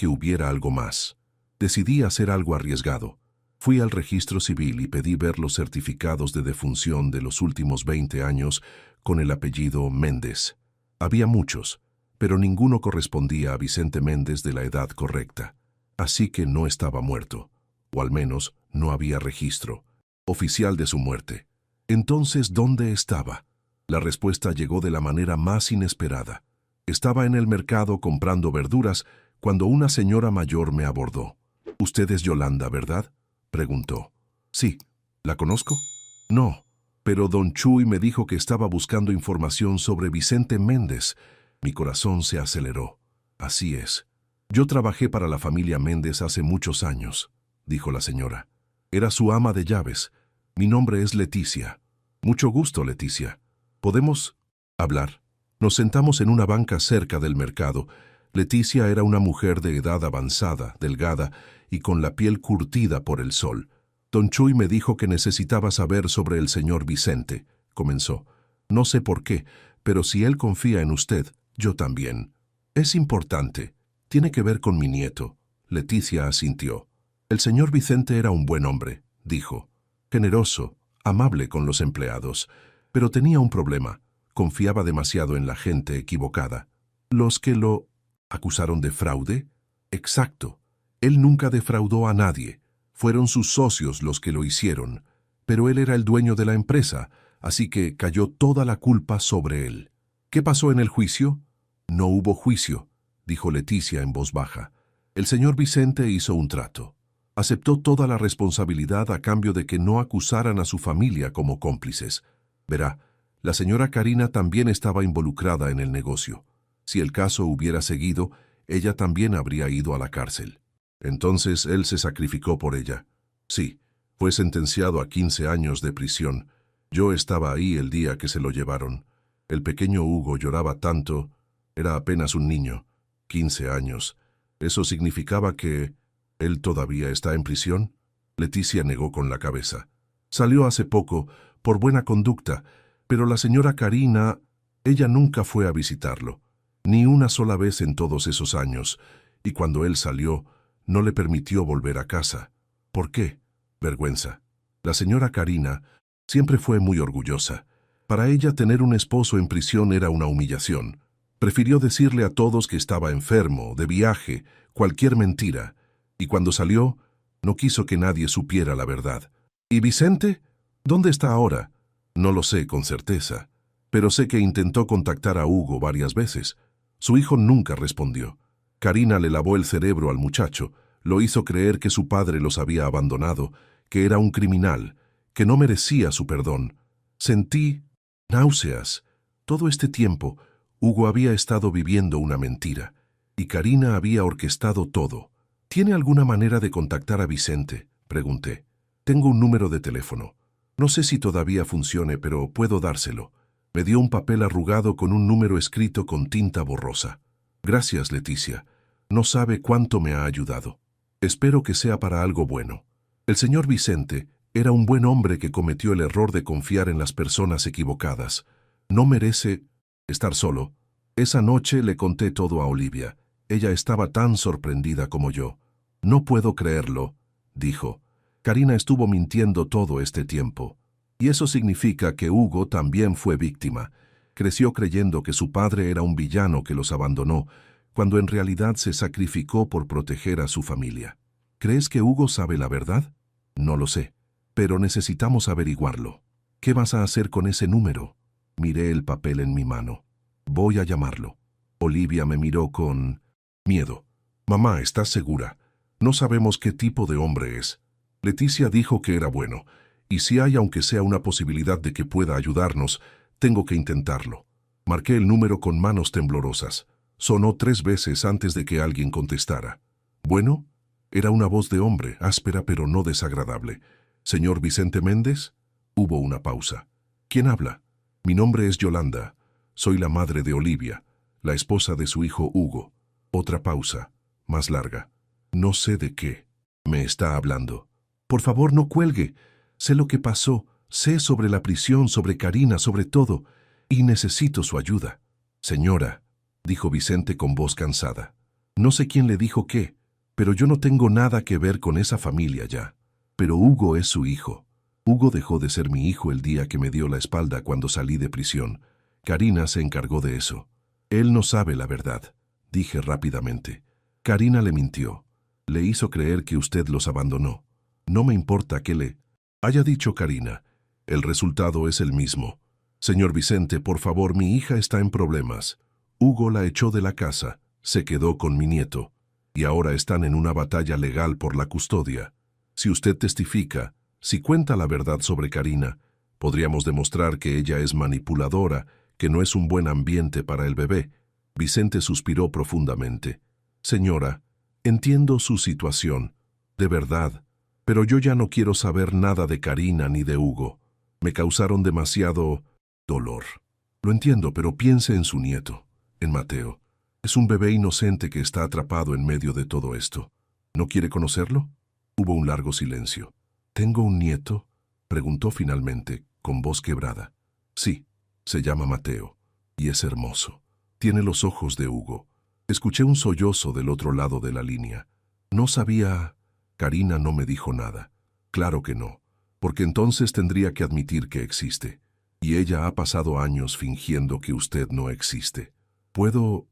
hubiera algo más. Decidí hacer algo arriesgado. Fui al registro civil y pedí ver los certificados de defunción de los últimos 20 años con el apellido Méndez. Había muchos, pero ninguno correspondía a Vicente Méndez de la edad correcta. Así que no estaba muerto, o al menos no había registro oficial de su muerte. Entonces, ¿dónde estaba? La respuesta llegó de la manera más inesperada. Estaba en el mercado comprando verduras cuando una señora mayor me abordó. «Usted es Yolanda, ¿verdad?», preguntó. «Sí. ¿La conozco?». «No, pero don Chuy me dijo que estaba buscando información sobre Vicente Méndez». Mi corazón se aceleró. «Así es. Yo trabajé para la familia Méndez hace muchos años», dijo la señora. «Era su ama de llaves. Mi nombre es Leticia». «Mucho gusto, Leticia. ¿Podemos hablar?». Nos sentamos en una banca cerca del mercado. Leticia era una mujer de edad avanzada, delgada y con la piel curtida por el sol. «Don Chuy me dijo que necesitaba saber sobre el señor Vicente», comenzó. «No sé por qué, pero si él confía en usted, yo también. Es importante. Tiene que ver con mi nieto». Leticia asintió. «El señor Vicente era un buen hombre», dijo. «Generoso, amable con los empleados, pero tenía un problema. Confiaba demasiado en la gente equivocada». «¿Los que lo acusaron de fraude?». «Exacto. Él nunca defraudó a nadie. Fueron sus socios los que lo hicieron, pero él era el dueño de la empresa, así que cayó toda la culpa sobre él». «¿Qué pasó en el juicio?». «No hubo juicio», dijo Leticia en voz baja. «El señor Vicente hizo un trato. Aceptó toda la responsabilidad a cambio de que no acusaran a su familia como cómplices. Verá, la señora Karina también estaba involucrada en el negocio. Si el caso hubiera seguido, ella también habría ido a la cárcel. Entonces él se sacrificó por ella». «Sí, fue sentenciado a 15 años de prisión. Yo estaba ahí el día que se lo llevaron. El pequeño Hugo lloraba tanto. Era apenas un niño. 15 años. ¿Eso significaba que él todavía está en prisión?». Leticia negó con la cabeza. «Salió hace poco, por buena conducta, pero la señora Karina, ella nunca fue a visitarlo, ni una sola vez en todos esos años, y cuando él salió, no le permitió volver a casa». «¿Por qué?». «Vergüenza. La señora Karina siempre fue muy orgullosa. Para ella tener un esposo en prisión era una humillación. Prefirió decirle a todos que estaba enfermo, de viaje, cualquier mentira, y cuando salió, no quiso que nadie supiera la verdad». «¿Y Vicente? ¿Dónde está ahora?». «No lo sé con certeza, pero sé que intentó contactar a Hugo varias veces. Su hijo nunca respondió. Karina le lavó el cerebro al muchacho, lo hizo creer que su padre los había abandonado, que era un criminal, que no merecía su perdón. Sentí náuseas. Todo este tiempo, Hugo había estado viviendo una mentira, y Karina había orquestado todo». «¿Tiene alguna manera de contactar a Vicente?», pregunté. «Tengo un número de teléfono. No sé si todavía funcione, pero puedo dárselo». Me dio un papel arrugado con un número escrito con tinta borrosa. «Gracias, Leticia. No sabe cuánto me ha ayudado. Espero que sea para algo bueno. El señor Vicente era un buen hombre que cometió el error de confiar en las personas equivocadas. No merece estar solo». Esa noche le conté todo a Olivia. Ella estaba tan sorprendida como yo. «No puedo creerlo», dijo. «Karina estuvo mintiendo todo este tiempo. Y eso significa que Hugo también fue víctima. Creció creyendo que su padre era un villano que los abandonó, cuando en realidad se sacrificó por proteger a su familia. ¿Crees que Hugo sabe la verdad?». «No lo sé, pero necesitamos averiguarlo». «¿Qué vas a hacer con ese número?». Miré el papel en mi mano. «Voy a llamarlo». Olivia me miró con miedo. «Mamá, ¿estás segura? No sabemos qué tipo de hombre es. Leticia dijo que era bueno, y si hay aunque sea una posibilidad de que pueda ayudarnos, tengo que intentarlo». Marqué el número con manos temblorosas. Sonó 3 veces antes de que alguien contestara. «¿Bueno?». Era una voz de hombre, áspera pero no desagradable. «¿Señor Vicente Méndez?». Hubo una pausa. «¿Quién habla?». «Mi nombre es Yolanda. Soy la madre de Olivia, la esposa de su hijo Hugo». Otra pausa, más larga. «No sé de qué me está hablando». «Por favor, no cuelgue. Sé lo que pasó, sé sobre la prisión, sobre Karina, sobre todo, y necesito su ayuda». «Señora», dijo Vicente con voz cansada, «no sé quién le dijo qué, pero yo no tengo nada que ver con esa familia ya. Pero Hugo es su hijo. Hugo dejó de ser mi hijo el día que me dio la espalda cuando salí de prisión. Karina se encargó de eso. Él no sabe la verdad», dije rápidamente. «Karina le mintió. Le hizo creer que usted los abandonó. No me importa qué le haya dicho Karina. El resultado es el mismo. Señor Vicente, por favor, mi hija está en problemas. Hugo la echó de la casa, se quedó con mi nieto. y ahora están en una batalla legal por la custodia. Si usted testifica, si cuenta la verdad sobre Karina, podríamos demostrar que ella es manipuladora, que no es un buen ambiente para el bebé. Vicente suspiró profundamente. Señora, entiendo su situación, de verdad, pero yo ya no quiero saber nada de Karina ni de Hugo. Me causaron demasiado dolor. Lo entiendo, pero piense en su nieto, en Mateo. Es un bebé inocente que está atrapado en medio de todo esto. ¿No quiere conocerlo? Hubo un largo silencio. ¿Tengo un nieto?, preguntó finalmente, con voz quebrada. Sí, se llama Mateo, y es hermoso. Tiene los ojos de Hugo. Escuché un sollozo del otro lado de la línea. No sabía... Karina no me dijo nada. Claro que no, porque entonces tendría que admitir que existe. Y ella ha pasado años fingiendo que usted no existe. ¿Puedo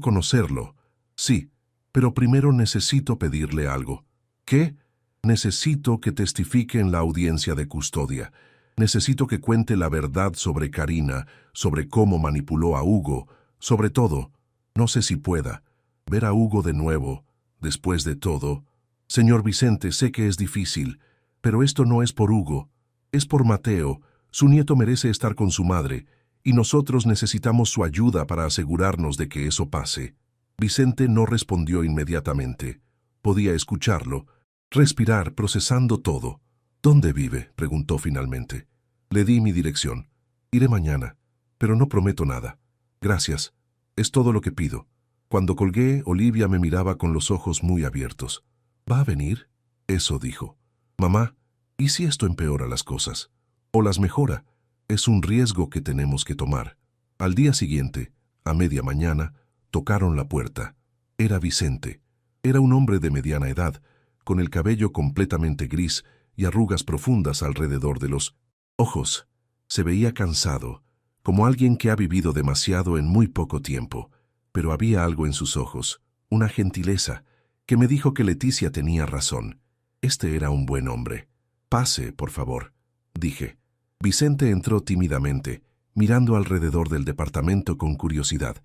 conocerlo? Sí, pero primero necesito pedirle algo. ¿Qué? Necesito que testifique en la audiencia de custodia. Necesito que cuente la verdad sobre Karina, sobre cómo manipuló a Hugo, sobre todo. No sé si pueda. Ver a Hugo de nuevo, después de todo. Señor Vicente, sé que es difícil, pero esto no es por Hugo, es por Mateo. Su nieto merece estar con su madre, y nosotros necesitamos su ayuda para asegurarnos de que eso pase. Vicente no respondió inmediatamente. Podía escucharlo, respirar, procesando todo. ¿Dónde vive?, preguntó finalmente. Le di mi dirección. Iré mañana, pero no prometo nada. Gracias. Es todo lo que pido. Cuando colgué, Olivia me miraba con los ojos muy abiertos. ¿Va a venir? Eso dijo. Mamá, ¿y si esto empeora las cosas? ¿O las mejora? Es un riesgo que tenemos que tomar. Al día siguiente, a media mañana, tocaron la puerta. Era Vicente. Era un hombre de mediana edad, con el cabello completamente gris y arrugas profundas alrededor de los ojos. Se veía cansado, como alguien que ha vivido demasiado en muy poco tiempo, pero había algo en sus ojos, una gentileza, que me dijo que Leticia tenía razón. Este era un buen hombre. Pase, por favor, dije. Vicente entró tímidamente, mirando alrededor del departamento con curiosidad.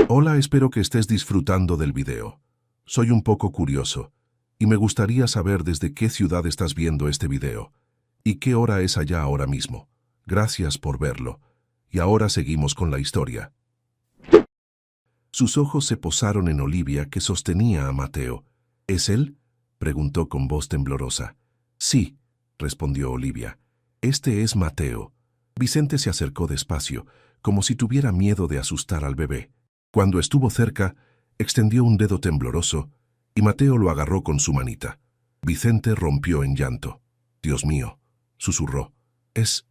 Hola, espero que estés disfrutando del video. Soy un poco curioso, y me gustaría saber desde qué ciudad estás viendo este video, y qué hora es allá ahora mismo. Gracias por verlo. Y ahora seguimos con la historia. Sus ojos se posaron en Olivia, que sostenía a Mateo. ¿Es él?, preguntó con voz temblorosa. Sí, respondió Olivia. Este es Mateo. Vicente se acercó despacio, como si tuviera miedo de asustar al bebé. Cuando estuvo cerca, extendió un dedo tembloroso, y Mateo lo agarró con su manita. Vicente rompió en llanto. Dios mío, susurró. Es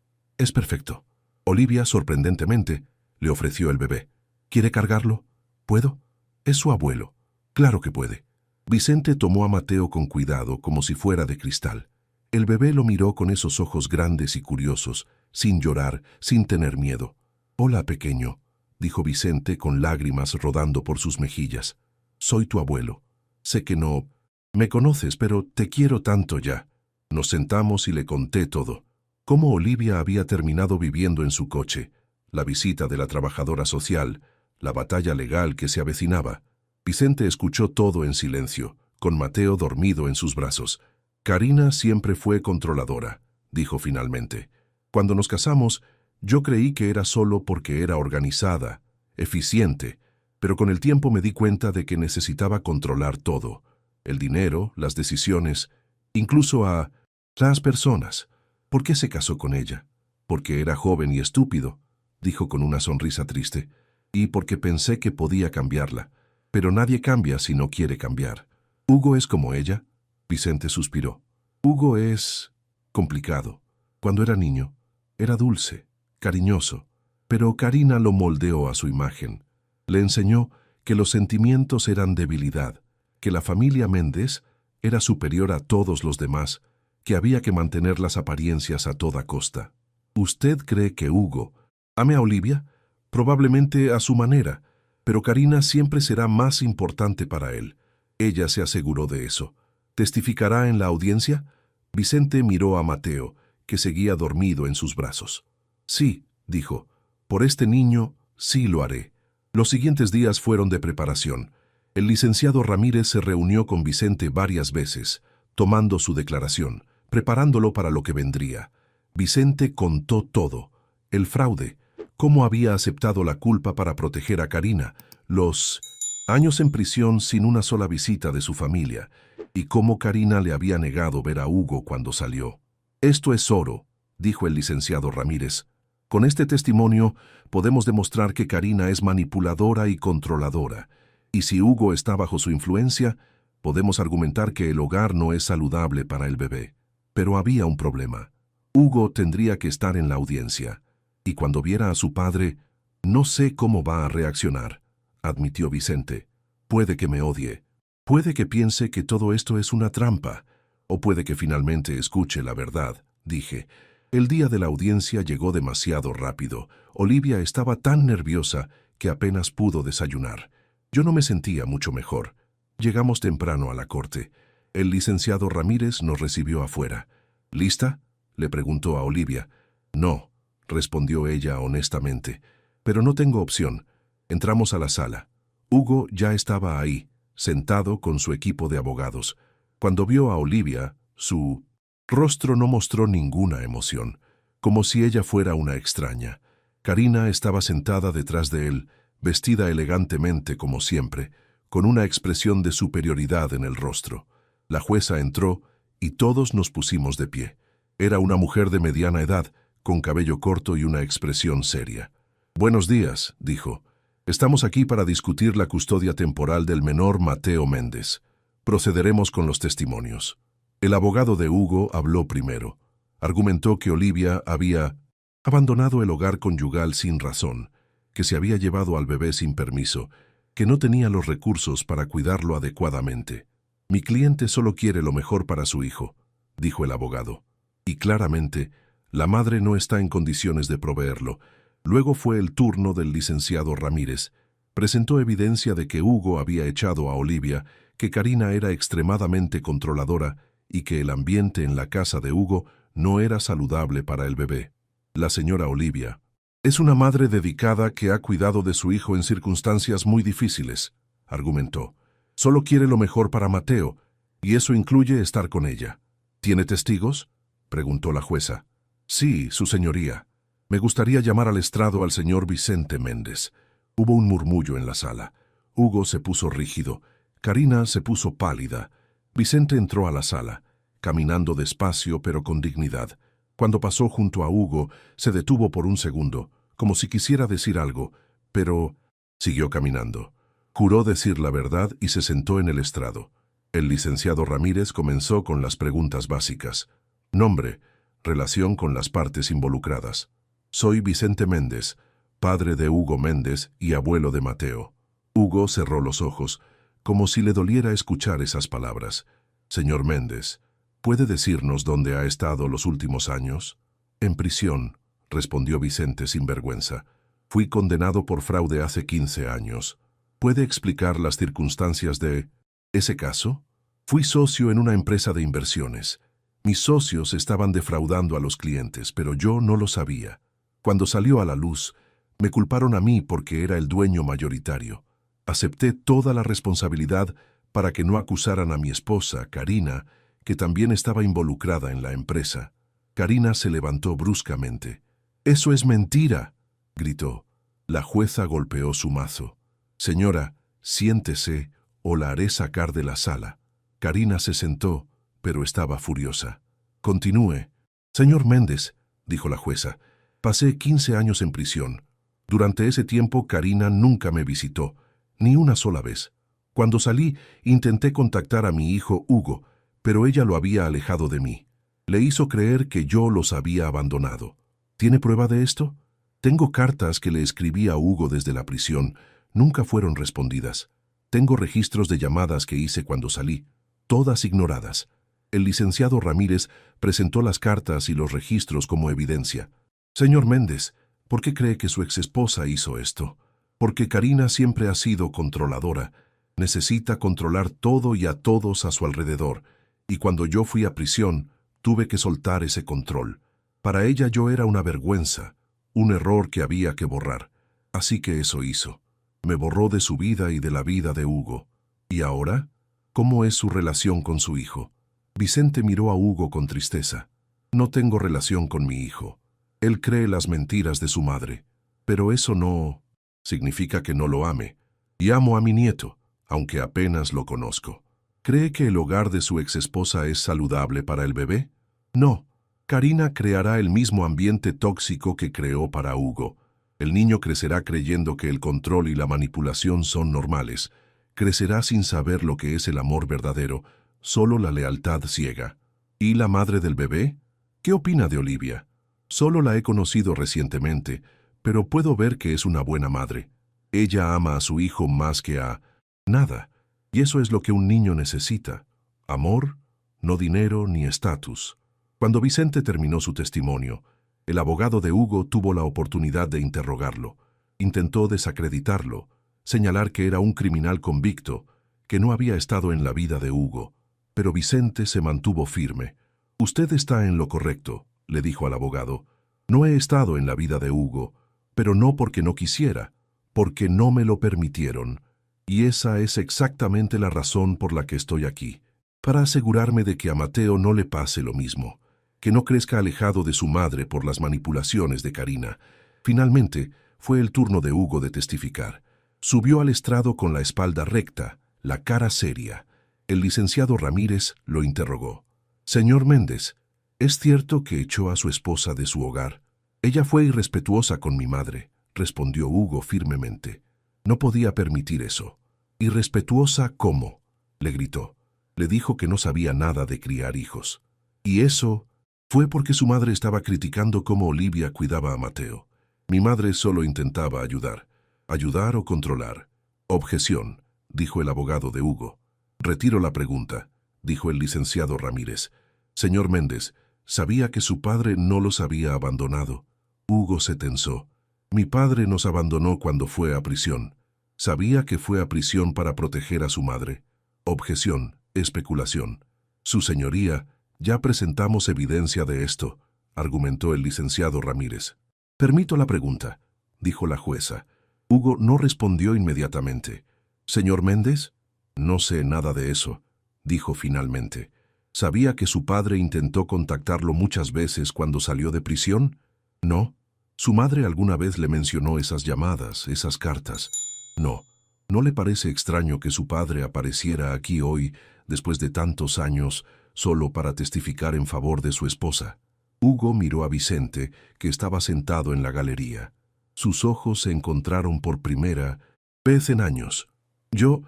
perfecto. Olivia, sorprendentemente, le ofreció el bebé. ¿Quiere cargarlo? ¿Puedo? Es su abuelo. Claro que puede. Vicente tomó a Mateo con cuidado, como si fuera de cristal. El bebé lo miró con esos ojos grandes y curiosos, sin llorar, sin tener miedo. Hola, pequeño, dijo Vicente con lágrimas rodando por sus mejillas. Soy tu abuelo. Sé que no me conoces, pero te quiero tanto ya. Nos sentamos y le conté todo. Cómo Olivia había terminado viviendo en su coche, la visita de la trabajadora social, la batalla legal que se avecinaba. Vicente escuchó todo en silencio, con Mateo dormido en sus brazos. Karina siempre fue controladora, dijo finalmente. Cuando nos casamos, yo creí que era solo porque era organizada, eficiente, pero con el tiempo me di cuenta de que necesitaba controlar todo. El dinero, las decisiones, incluso a las personas. ¿Por qué se casó con ella? Porque era joven y estúpido, dijo con una sonrisa triste, y porque pensé que podía cambiarla. Pero nadie cambia si no quiere cambiar. ¿Hugo es como ella? Vicente suspiró. Hugo es complicado. Cuando era niño, era dulce, cariñoso, pero Karina lo moldeó a su imagen. Le enseñó que los sentimientos eran debilidad, que la familia Méndez era superior a todos los demás, que había que mantener las apariencias a toda costa. ¿Usted cree que Hugo ame a Olivia? Probablemente a su manera, pero Karina siempre será más importante para él. Ella se aseguró de eso. ¿Testificará en la audiencia? Vicente miró a Mateo, que seguía dormido en sus brazos. Sí, dijo, por este niño sí lo haré. Los siguientes días fueron de preparación. El licenciado Ramírez se reunió con Vicente varias veces, tomando su declaración, preparándolo para lo que vendría. Vicente contó todo: el fraude, cómo había aceptado la culpa para proteger a Karina, los años en prisión sin una sola visita de su familia, y cómo Karina le había negado ver a Hugo cuando salió. «Esto es oro», dijo el licenciado Ramírez. «Con este testimonio podemos demostrar que Karina es manipuladora y controladora, y si Hugo está bajo su influencia, podemos argumentar que el hogar no es saludable para el bebé». Pero había un problema. Hugo tendría que estar en la audiencia, y cuando viera a su padre, «No sé cómo va a reaccionar», admitió Vicente. «Puede que me odie. Puede que piense que todo esto es una trampa, o puede que finalmente escuche la verdad», dije. El día de la audiencia llegó demasiado rápido. Olivia estaba tan nerviosa que apenas pudo desayunar. Yo no me sentía mucho mejor. Llegamos temprano a la corte. El licenciado Ramírez nos recibió afuera. «¿Lista?», le preguntó a Olivia. «No», respondió ella honestamente, «pero no tengo opción». Entramos a la sala. Hugo ya estaba ahí, sentado con su equipo de abogados. Cuando vio a Olivia, su rostro no mostró ninguna emoción, como si ella fuera una extraña. Karina estaba sentada detrás de él, vestida elegantemente como siempre, con una expresión de superioridad en el rostro. La jueza entró y todos nos pusimos de pie. Era una mujer de mediana edad, con cabello corto y una expresión seria. «Buenos días», dijo. «Estamos aquí para discutir la custodia temporal del menor Mateo Méndez. Procederemos con los testimonios». El abogado de Hugo habló primero. Argumentó que Olivia había abandonado el hogar conyugal sin razón, que se había llevado al bebé sin permiso, que no tenía los recursos para cuidarlo adecuadamente. «Mi cliente solo quiere lo mejor para su hijo», dijo el abogado. «Y claramente, la madre no está en condiciones de proveerlo». Luego fue el turno del licenciado Ramírez. Presentó evidencia de que Hugo había echado a Olivia, que Karina era extremadamente controladora y que el ambiente en la casa de Hugo no era saludable para el bebé. La señora Olivia es una madre dedicada que ha cuidado de su hijo en circunstancias muy difíciles, argumentó. Solo quiere lo mejor para Mateo, y eso incluye estar con ella. ¿Tiene testigos?, preguntó la jueza. Sí, su señoría. Me gustaría llamar al estrado al señor Vicente Méndez. Hubo un murmullo en la sala. Hugo se puso rígido. Karina se puso pálida. Vicente entró a la sala, caminando despacio pero con dignidad. Cuando pasó junto a Hugo, se detuvo por un segundo, como si quisiera decir algo, pero siguió caminando. Juró decir la verdad y se sentó en el estrado. El licenciado Ramírez comenzó con las preguntas básicas. Nombre, relación con las partes involucradas. Soy Vicente Méndez, padre de Hugo Méndez y abuelo de Mateo. Hugo cerró los ojos, como si le doliera escuchar esas palabras. Señor Méndez, ¿puede decirnos dónde ha estado los últimos años? En prisión, respondió Vicente sin vergüenza. Fui condenado por fraude hace 15 años. ¿Puede explicar las circunstancias de ese caso? Fui socio en una empresa de inversiones. Mis socios estaban defraudando a los clientes, pero yo no lo sabía. Cuando salió a la luz, me culparon a mí porque era el dueño mayoritario. Acepté toda la responsabilidad para que no acusaran a mi esposa, Karina, que también estaba involucrada en la empresa. Karina se levantó bruscamente. «¡Eso es mentira!», gritó. La jueza golpeó su mazo. «Señora, siéntese o la haré sacar de la sala». Karina se sentó, pero estaba furiosa. «Continúe». «Señor Méndez», dijo la jueza, «pasé 15 años en prisión. Durante ese tiempo Karina nunca me visitó, ni una sola vez. Cuando salí, intenté contactar a mi hijo Hugo, pero ella lo había alejado de mí. Le hizo creer que yo los había abandonado. ¿Tiene prueba de esto? Tengo cartas que le escribí a Hugo desde la prisión. Nunca fueron respondidas. Tengo registros de llamadas que hice cuando salí, todas ignoradas». El licenciado Ramírez presentó las cartas y los registros como evidencia. «Señor Méndez, ¿por qué cree que su exesposa hizo esto? Porque Karina siempre ha sido controladora. Necesita controlar todo y a todos a su alrededor. Y cuando yo fui a prisión, tuve que soltar ese control. Para ella yo era una vergüenza, un error que había que borrar. Así que eso hizo. Me borró de su vida y de la vida de Hugo. ¿Y ahora? ¿Cómo es su relación con su hijo? Vicente miró a Hugo con tristeza. No tengo relación con mi hijo. Él cree las mentiras de su madre. Pero eso no significa que no lo ame. Y amo a mi nieto, aunque apenas lo conozco. ¿Cree que el hogar de su exesposa es saludable para el bebé? No. Karina creará el mismo ambiente tóxico que creó para Hugo. El niño crecerá creyendo que el control y la manipulación son normales. Crecerá sin saber lo que es el amor verdadero, solo la lealtad ciega. ¿Y la madre del bebé? ¿Qué opina de Olivia? Solo la he conocido recientemente, pero puedo ver que es una buena madre. Ella ama a su hijo más que a nada, y eso es lo que un niño necesita. Amor, no dinero ni estatus. Cuando Vicente terminó su testimonio, el abogado de Hugo tuvo la oportunidad de interrogarlo. Intentó desacreditarlo, señalar que era un criminal convicto, que no había estado en la vida de Hugo. Pero Vicente se mantuvo firme. «Usted está en lo correcto», le dijo al abogado. «No he estado en la vida de Hugo, pero no porque no quisiera, porque no me lo permitieron. Y esa es exactamente la razón por la que estoy aquí, para asegurarme de que a Mateo no le pase lo mismo, que no crezca alejado de su madre por las manipulaciones de Karina». Finalmente, fue el turno de Hugo de testificar. Subió al estrado con la espalda recta, la cara seria. El licenciado Ramírez lo interrogó. «Señor Méndez, ¿es cierto que echó a su esposa de su hogar?» «Ella fue irrespetuosa con mi madre», respondió Hugo firmemente. «No podía permitir eso». «¿Irrespetuosa cómo?», le gritó. Le dijo que no sabía nada de criar hijos. «Y eso fue porque su madre estaba criticando cómo Olivia cuidaba a Mateo. Mi madre solo intentaba ayudar. Ayudar o controlar». «Objeción», dijo el abogado de Hugo. «Retiro la pregunta», dijo el licenciado Ramírez. «Señor Méndez, ¿sabía que su padre no los había abandonado?» Hugo se tensó. «Mi padre nos abandonó cuando fue a prisión. Sabía que fue a prisión para proteger a su madre». «Objeción, especulación». «Su señoría, ya presentamos evidencia de esto», argumentó el licenciado Ramírez. «Permito la pregunta», dijo la jueza. Hugo no respondió inmediatamente. «Señor Méndez, no sé nada de eso», dijo finalmente. «¿Sabía que su padre intentó contactarlo muchas veces cuando salió de prisión?» «No». «¿Su madre alguna vez le mencionó esas llamadas, esas cartas?» «No». «¿No le parece extraño que su padre apareciera aquí hoy, después de tantos años, solo para testificar en favor de su esposa?» Hugo miró a Vicente, que estaba sentado en la galería. Sus ojos se encontraron por primera vez en años. «Yo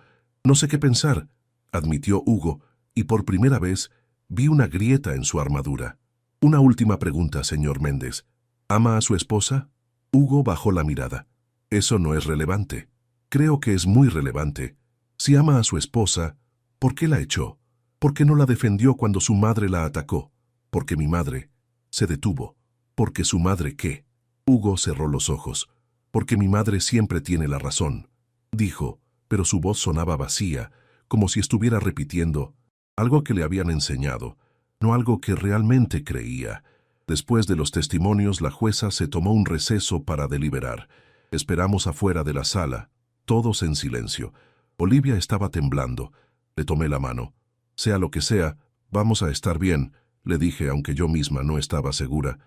no sé qué pensar», admitió Hugo, y por primera vez vi una grieta en su armadura. «Una última pregunta, señor Méndez. ¿Ama a su esposa?» Hugo bajó la mirada. «Eso no es relevante». «Creo que es muy relevante. Si ama a su esposa, ¿por qué la echó? ¿Por qué no la defendió cuando su madre la atacó? Porque mi madre se detuvo». «¿Porque su madre qué?» Hugo cerró los ojos. «Porque mi madre siempre tiene la razón», dijo, pero su voz sonaba vacía, como si estuviera repitiendo algo que le habían enseñado, no algo que realmente creía. Después de los testimonios, la jueza se tomó un receso para deliberar. Esperamos afuera de la sala, todos en silencio. Olivia estaba temblando. Le tomé la mano. «Sea lo que sea, vamos a estar bien», le dije, aunque yo misma no estaba segura.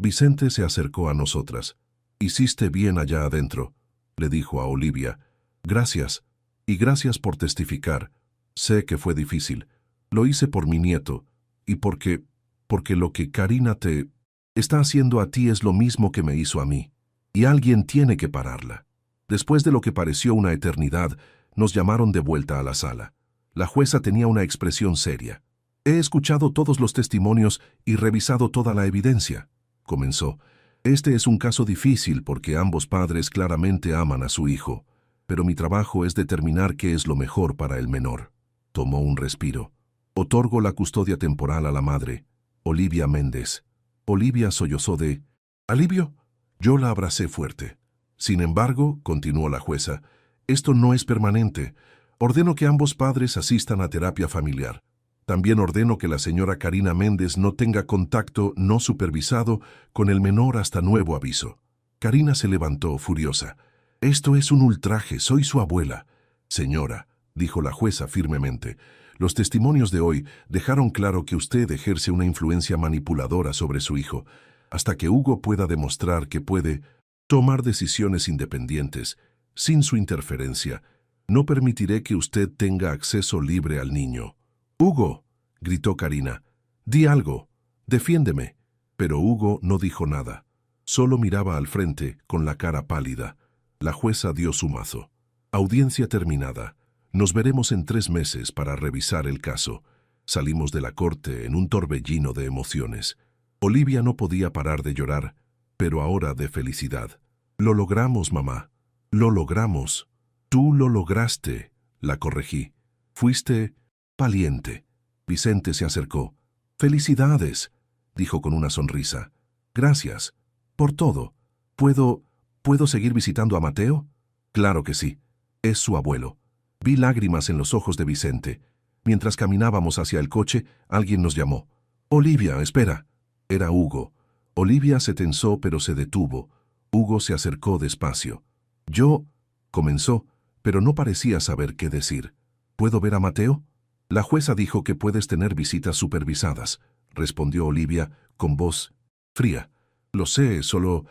Vicente se acercó a nosotras. «Hiciste bien allá adentro», le dijo a Olivia. «Gracias, y gracias por testificar. Sé que fue difícil. Lo hice por mi nieto, y porque lo que Karina te está haciendo a ti es lo mismo que me hizo a mí, y alguien tiene que pararla». Después de lo que pareció una eternidad, nos llamaron de vuelta a la sala. La jueza tenía una expresión seria. «He escuchado todos los testimonios y revisado toda la evidencia», comenzó. «Este es un caso difícil porque ambos padres claramente aman a su hijo, pero mi trabajo es determinar qué es lo mejor para el menor». Tomó un respiro. «Otorgo la custodia temporal a la madre, Olivia Méndez». Olivia sollozó de alivio. Yo la abracé fuerte. «Sin embargo», continuó la jueza, «esto no es permanente. Ordeno que ambos padres asistan a terapia familiar. También ordeno que la señora Karina Méndez no tenga contacto no supervisado con el menor hasta nuevo aviso». Karina se levantó furiosa. «Esto es un ultraje, soy su abuela». «Señora», dijo la jueza firmemente. Los testimonios de hoy dejaron claro que usted ejerce una influencia manipuladora sobre su hijo. Hasta que Hugo pueda demostrar que puede tomar decisiones independientes, sin su interferencia, no permitiré que usted tenga acceso libre al niño. «Hugo», gritó Karina, «di algo, defiéndeme». Pero Hugo no dijo nada. Solo miraba al frente con la cara pálida. La jueza dio su mazo. «Audiencia terminada. Nos veremos en 3 meses para revisar el caso». Salimos de la corte en un torbellino de emociones. Olivia no podía parar de llorar, pero ahora de felicidad. «Lo logramos, mamá. Lo logramos». «Tú lo lograste», la corregí. «Fuiste valiente». Vicente se acercó. «Felicidades», dijo con una sonrisa. «Gracias. Por todo. ¿Puedo seguir visitando a Mateo?» «Claro que sí. Es su abuelo». Vi lágrimas en los ojos de Vicente. Mientras caminábamos hacia el coche, alguien nos llamó. «Olivia, espera». Era Hugo. Olivia se tensó pero se detuvo. Hugo se acercó despacio. «Yo», comenzó, pero no parecía saber qué decir. «¿Puedo ver a Mateo?» «La jueza dijo que puedes tener visitas supervisadas», respondió Olivia con voz fría. «Lo sé, solo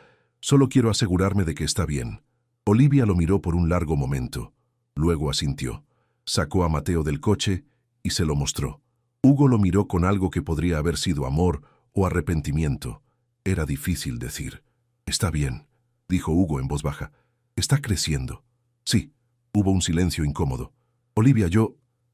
quiero asegurarme de que está bien». Olivia lo miró por un largo momento. Luego asintió. Sacó a Mateo del coche y se lo mostró. Hugo lo miró con algo que podría haber sido amor o arrepentimiento. Era difícil decir. «Está bien», dijo Hugo en voz baja. «Está creciendo». «Sí». Hubo un silencio incómodo. «Olivia,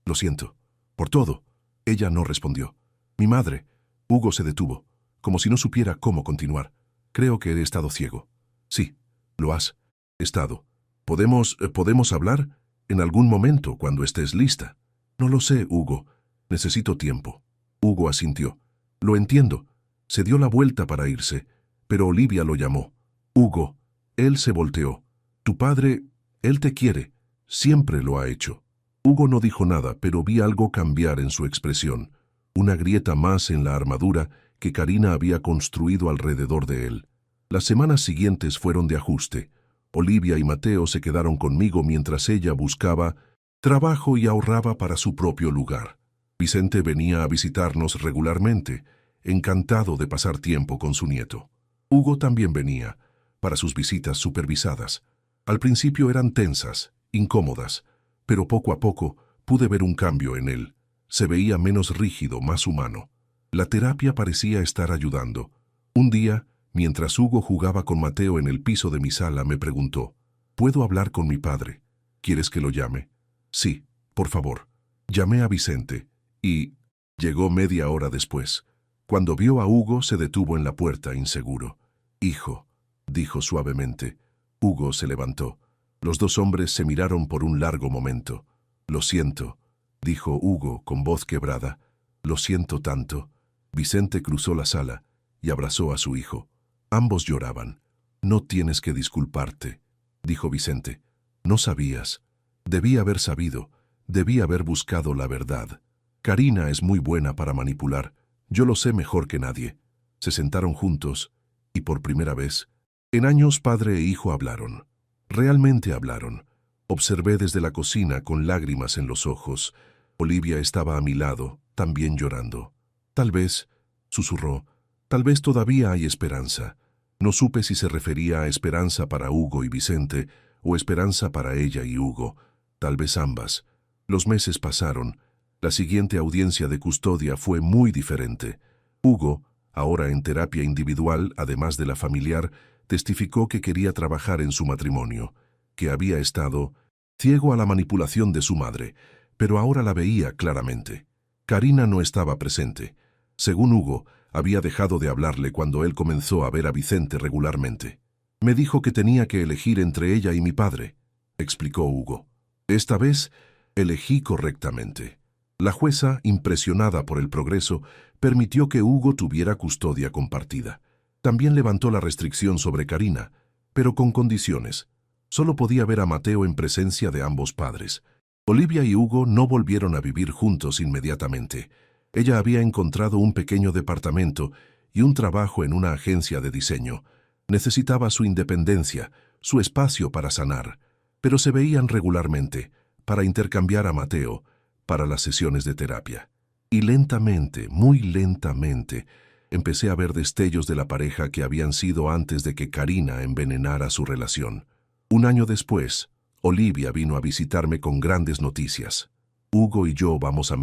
lo siento. Por todo». Ella no respondió. «Mi madre». Hugo se detuvo, como si no supiera cómo continuar. «Creo que he estado ciego». «Sí, lo has estado. ¿Podemos hablar en algún momento cuando estés lista?» «No lo sé, Hugo. Necesito tiempo». Hugo asintió. «Lo entiendo». Se dio la vuelta para irse, pero Olivia lo llamó. «Hugo». Él se volteó. «Tu padre, él te quiere. Siempre lo ha hecho». Hugo no dijo nada, pero vi algo cambiar en su expresión. Una grieta más en la armadura que Karina había construido alrededor de él. Las semanas siguientes fueron de ajuste. Olivia y Mateo se quedaron conmigo mientras ella buscaba trabajo y ahorraba para su propio lugar. Vicente venía a visitarnos regularmente, encantado de pasar tiempo con su nieto. Hugo también venía, para sus visitas supervisadas. Al principio eran tensas, incómodas, pero poco a poco pude ver un cambio en él. Se veía menos rígido, más humano. La terapia parecía estar ayudando. Un día, mientras Hugo jugaba con Mateo en el piso de mi sala, me preguntó, «¿Puedo hablar con mi padre? ¿Quieres que lo llame?» «Sí, por favor». Llamé a Vicente, y llegó media hora después. Cuando vio a Hugo, se detuvo en la puerta, inseguro. «Hijo», dijo suavemente. Hugo se levantó. Los dos hombres se miraron por un largo momento. «Lo siento», dijo Hugo con voz quebrada. «Lo siento tanto». Vicente cruzó la sala y abrazó a su hijo. Ambos lloraban. «No tienes que disculparte», dijo Vicente. «No sabías. Debí haber sabido. Debí haber buscado la verdad. Karina es muy buena para manipular. Yo lo sé mejor que nadie». Se sentaron juntos y por primera vez, en años, padre e hijo hablaron. Realmente hablaron. Observé desde la cocina con lágrimas en los ojos. Olivia estaba a mi lado, también llorando. «Tal vez», susurró, «tal vez todavía hay esperanza». No supe si se refería a esperanza para Hugo y Vicente o esperanza para ella y Hugo. Tal vez ambas. Los meses pasaron. La siguiente audiencia de custodia fue muy diferente. Hugo, ahora en terapia individual, además de la familiar, testificó que quería trabajar en su matrimonio, que había estado ciego a la manipulación de su madre, pero ahora la veía claramente. Karina no estaba presente. Según Hugo, había dejado de hablarle cuando él comenzó a ver a Vicente regularmente. «Me dijo que tenía que elegir entre ella y mi padre», explicó Hugo. «Esta vez elegí correctamente». La jueza, impresionada por el progreso, permitió que Hugo tuviera custodia compartida. También levantó la restricción sobre Karina, pero con condiciones. Solo podía ver a Mateo en presencia de ambos padres. Olivia y Hugo no volvieron a vivir juntos inmediatamente. Ella había encontrado un pequeño departamento y un trabajo en una agencia de diseño. Necesitaba su independencia, su espacio para sanar. Pero se veían regularmente. para intercambiar a Mateo para las sesiones de terapia. Y lentamente, muy lentamente, empecé a ver destellos de la pareja que habían sido antes de que Karina envenenara su relación. Un año después, Olivia vino a visitarme con grandes noticias. Hugo y yo vamos a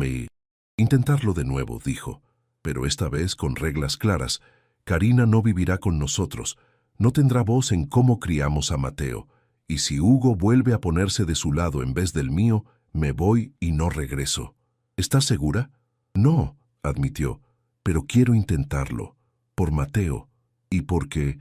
intentarlo de nuevo, dijo, pero esta vez con reglas claras. Karina no vivirá con nosotros, no tendrá voz en cómo criamos a Mateo, y si Hugo vuelve a ponerse de su lado en vez del mío, me voy y no regreso. ¿Estás segura? No, admitió, pero quiero intentarlo, por Mateo, y porque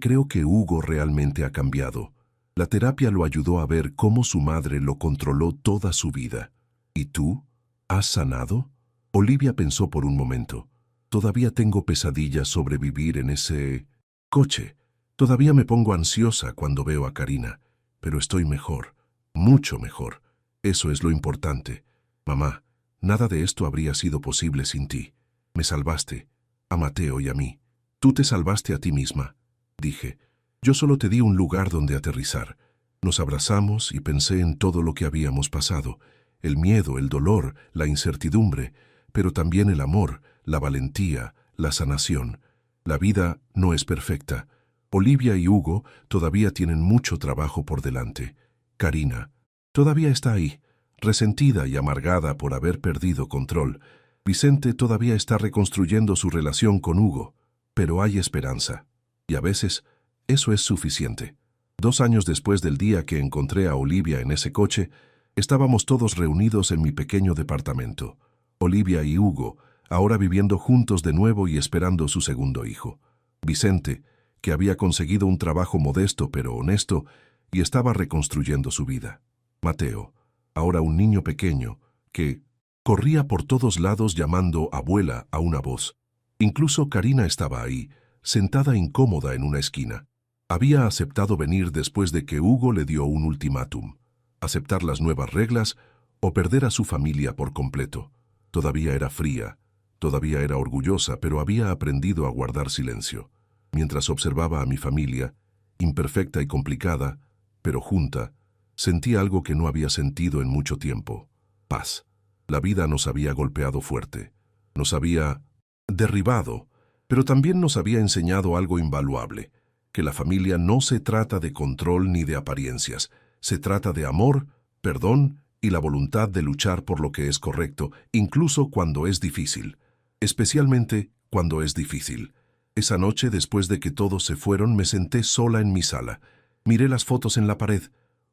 creo que Hugo realmente ha cambiado. La terapia lo ayudó a ver cómo su madre lo controló toda su vida. ¿Y tú? ¿Has sanado? Olivia pensó por un momento. Todavía tengo pesadillas sobre vivir en ese coche. Todavía me pongo ansiosa cuando veo a Karina, pero estoy mejor, mucho mejor. Eso es lo importante. Mamá, nada de esto habría sido posible sin ti. Me salvaste, a Mateo y a mí. Tú te salvaste a ti misma, dije. Yo solo te di un lugar donde aterrizar. Nos abrazamos y pensé en todo lo que habíamos pasado, el miedo, el dolor, la incertidumbre, pero también el amor, la valentía, la sanación. La vida no es perfecta. Olivia y Hugo todavía tienen mucho trabajo por delante. Karina todavía está ahí, resentida y amargada por haber perdido control. Vicente todavía está reconstruyendo su relación con Hugo, pero hay esperanza. Y a veces, eso es suficiente. 2 años después del día que encontré a Olivia en ese coche, estábamos todos reunidos en mi pequeño departamento. Olivia y Hugo, ahora viviendo juntos de nuevo y esperando su segundo hijo. Vicente, que había conseguido un trabajo modesto pero honesto y estaba reconstruyendo su vida. Mateo, ahora un niño pequeño, que corría por todos lados llamando abuela a una voz. Incluso Karina estaba ahí, sentada incómoda en una esquina. Había aceptado venir después de que Hugo le dio un ultimátum: aceptar las nuevas reglas o perder a su familia por completo. Todavía era fría, todavía era orgullosa, pero había aprendido a guardar silencio. Mientras observaba a mi familia, imperfecta y complicada, pero junta, sentí algo que no había sentido en mucho tiempo: paz. La vida nos había golpeado fuerte, nos había derribado, pero también nos había enseñado algo invaluable: que la familia no se trata de control ni de apariencias, se trata de amor, perdón y la voluntad de luchar por lo que es correcto, incluso cuando es difícil, especialmente cuando es difícil. Esa noche, después de que todos se fueron, me senté sola en mi sala. Miré las fotos en la pared: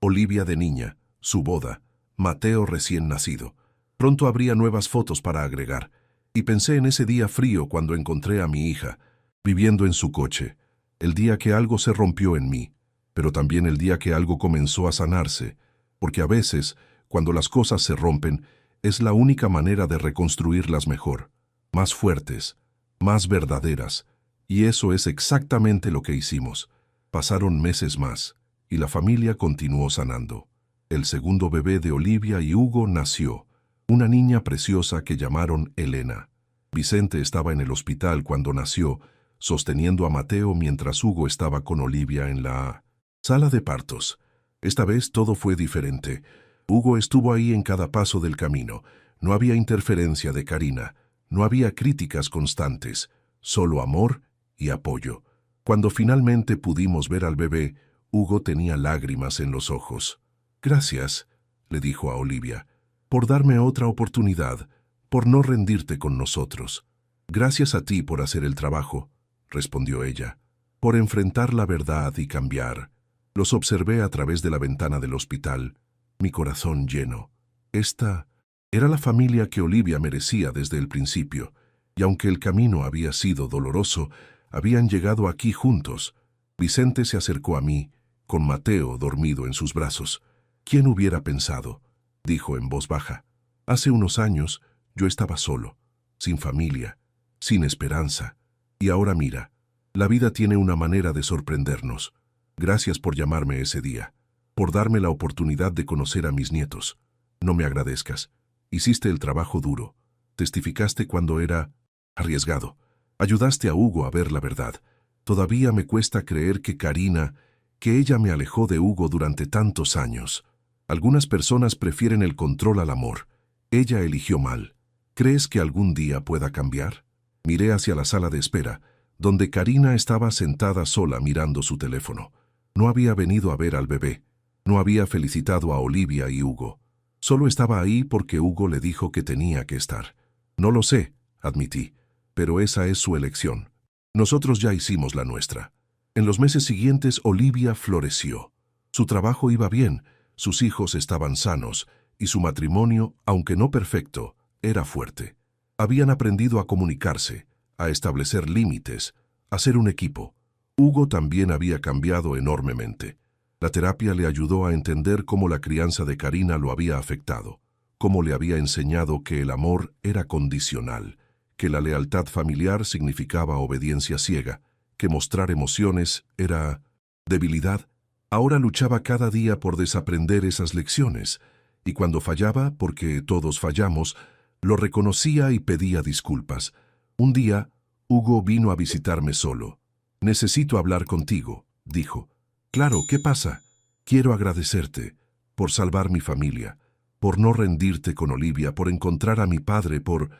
Olivia de niña, su boda, Mateo recién nacido. Pronto habría nuevas fotos para agregar, y pensé en ese día frío cuando encontré a mi hija, viviendo en su coche, el día que algo se rompió en mí, pero también el día que algo comenzó a sanarse, porque a veces, cuando las cosas se rompen, es la única manera de reconstruirlas mejor, más fuertes, más verdaderas, y eso es exactamente lo que hicimos. Pasaron meses más, y la familia continuó sanando. El segundo bebé de Olivia y Hugo nació, una niña preciosa que llamaron Elena. Vicente estaba en el hospital cuando nació, sosteniendo a Mateo mientras Hugo estaba con Olivia en la sala de partos. Esta vez todo fue diferente. Hugo estuvo ahí en cada paso del camino. No había interferencia de Karina, no había críticas constantes, solo amor y apoyo. Cuando finalmente pudimos ver al bebé, Hugo tenía lágrimas en los ojos. «Gracias», le dijo a Olivia, «por darme otra oportunidad, por no rendirte con nosotros». «Gracias a ti por hacer el trabajo», respondió ella, «por enfrentar la verdad y cambiar». Los observé a través de la ventana del hospital, mi corazón lleno. Esta era la familia que Olivia merecía desde el principio, y aunque el camino había sido doloroso, habían llegado aquí juntos. Vicente se acercó a mí, con Mateo dormido en sus brazos. «¿Quién hubiera pensado?», dijo en voz baja. «Hace unos años yo estaba solo, sin familia, sin esperanza. Y ahora mira, la vida tiene una manera de sorprendernos. Gracias por llamarme ese día, por darme la oportunidad de conocer a mis nietos. No me agradezcas. Hiciste el trabajo duro. Testificaste cuando era arriesgado. Ayudaste a Hugo a ver la verdad. Todavía me cuesta creer que Karina, que ella me alejó de Hugo durante tantos años». Algunas personas prefieren el control al amor. Ella eligió mal. ¿Crees que algún día pueda cambiar? Miré hacia la sala de espera, donde Karina estaba sentada sola mirando su teléfono. No había venido a ver al bebé. No había felicitado a Olivia y Hugo. Solo estaba ahí porque Hugo le dijo que tenía que estar. No lo sé, admití, pero esa es su elección. Nosotros ya hicimos la nuestra. En los meses siguientes, Olivia floreció. Su trabajo iba bien, sus hijos estaban sanos, y su matrimonio, aunque no perfecto, era fuerte. Habían aprendido a comunicarse, a establecer límites, a ser un equipo. Hugo también había cambiado enormemente. La terapia le ayudó a entender cómo la crianza de Karina lo había afectado, cómo le había enseñado que el amor era condicional, que la lealtad familiar significaba obediencia ciega, que mostrar emociones era debilidad. Ahora luchaba cada día por desaprender esas lecciones, y cuando fallaba, porque todos fallamos, lo reconocía y pedía disculpas. Un día, Hugo vino a visitarme solo. «Necesito hablar contigo», dijo. «Claro, ¿qué pasa? Quiero agradecerte por salvar mi familia, por no rendirte con Olivia, por encontrar a mi padre, por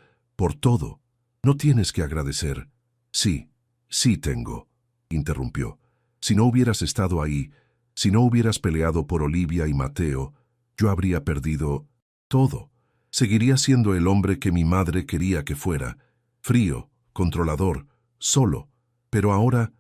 todo. No tienes que agradecer». «Sí, sí tengo», interrumpió. «Si no hubieras estado ahí, si no hubieras peleado por Olivia y Mateo, yo habría perdido todo. Seguiría siendo el hombre que mi madre quería que fuera, frío, controlador, solo. Pero ahora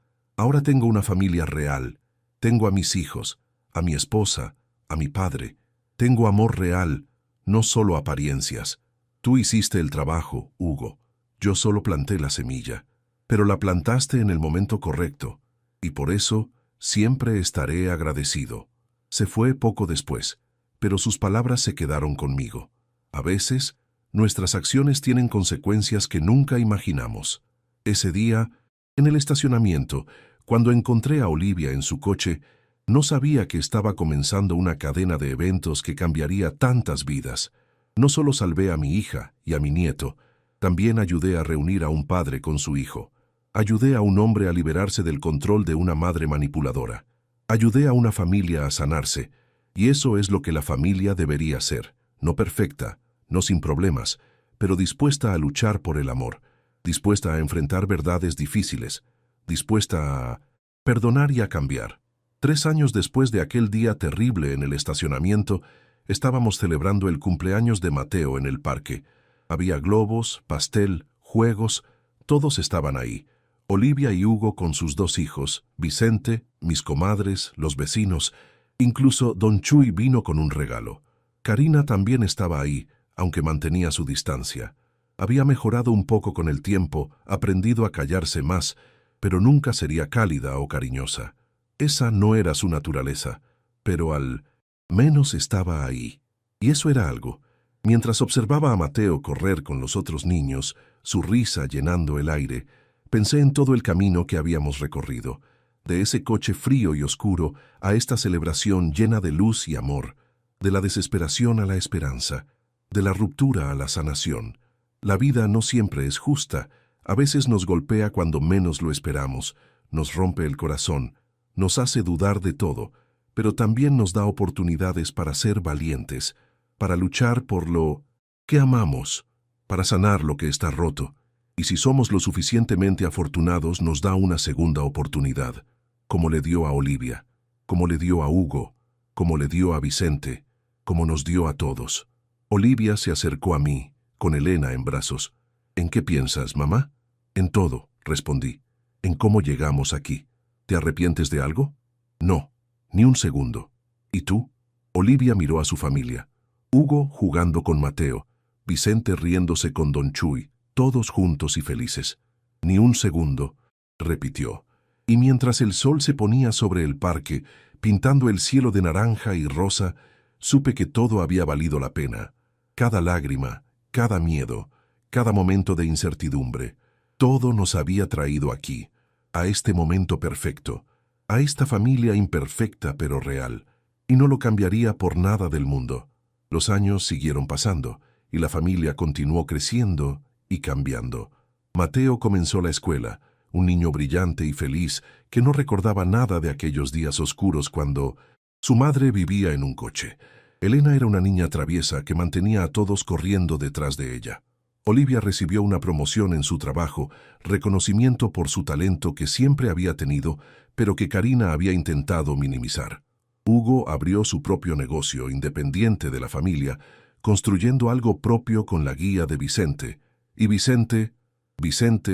tengo una familia real. Tengo a mis hijos, a mi esposa, a mi padre. Tengo amor real, no solo apariencias. Tú hiciste el trabajo, Hugo. Yo solo planté la semilla. Pero la plantaste en el momento correcto, y por eso siempre estaré agradecido». Se fue poco después, pero sus palabras se quedaron conmigo. A veces, nuestras acciones tienen consecuencias que nunca imaginamos. Ese día, en el estacionamiento, cuando encontré a Olivia en su coche, no sabía que estaba comenzando una cadena de eventos que cambiaría tantas vidas. No solo salvé a mi hija y a mi nieto, también ayudé a reunir a un padre con su hijo. Ayudé a un hombre a liberarse del control de una madre manipuladora. Ayudé a una familia a sanarse, y eso es lo que la familia debería ser. No perfecta, no sin problemas, pero dispuesta a luchar por el amor, dispuesta a enfrentar verdades difíciles, dispuesta a perdonar y a cambiar. 3 años después de aquel día terrible en el estacionamiento, estábamos celebrando el cumpleaños de Mateo en el parque. Había globos, pastel, juegos, todos estaban ahí. Olivia y Hugo con sus 2 hijos, Vicente, mis comadres, los vecinos, incluso Don Chuy vino con un regalo. Karina también estaba ahí, aunque mantenía su distancia. Había mejorado un poco con el tiempo, aprendido a callarse más, pero nunca sería cálida o cariñosa. Esa no era su naturaleza, pero al menos estaba ahí. Y eso era algo. Mientras observaba a Mateo correr con los otros niños, su risa llenando el aire, pensé en todo el camino que habíamos recorrido, de ese coche frío y oscuro a esta celebración llena de luz y amor, de la desesperación a la esperanza, de la ruptura a la sanación. La vida no siempre es justa, a veces nos golpea cuando menos lo esperamos, nos rompe el corazón, nos hace dudar de todo, pero también nos da oportunidades para ser valientes, para luchar por lo que amamos, para sanar lo que está roto. Y si somos lo suficientemente afortunados, nos da una segunda oportunidad, como le dio a Olivia, como le dio a Hugo, como le dio a Vicente, como nos dio a todos. Olivia se acercó a mí, con Elena en brazos. «¿En qué piensas, mamá?» «En todo», respondí. «En cómo llegamos aquí. ¿Te arrepientes de algo?» «No, ni un segundo». «¿Y tú?» Olivia miró a su familia. Hugo jugando con Mateo, Vicente riéndose con Don Chuy, todos juntos y felices. «Ni un segundo», repitió. Y mientras el sol se ponía sobre el parque, pintando el cielo de naranja y rosa, supe que todo había valido la pena. Cada lágrima, cada miedo, cada momento de incertidumbre, todo nos había traído aquí, a este momento perfecto, a esta familia imperfecta pero real, y no lo cambiaría por nada del mundo. Los años siguieron pasando, y la familia continuó creciendo y cambiando. Mateo comenzó la escuela, un niño brillante y feliz que no recordaba nada de aquellos días oscuros cuando su madre vivía en un coche. Elena era una niña traviesa que mantenía a todos corriendo detrás de ella. Olivia recibió una promoción en su trabajo, reconocimiento por su talento que siempre había tenido, pero que Karina había intentado minimizar. Hugo abrió su propio negocio, independiente de la familia, construyendo algo propio con la guía de Vicente. Y Vicente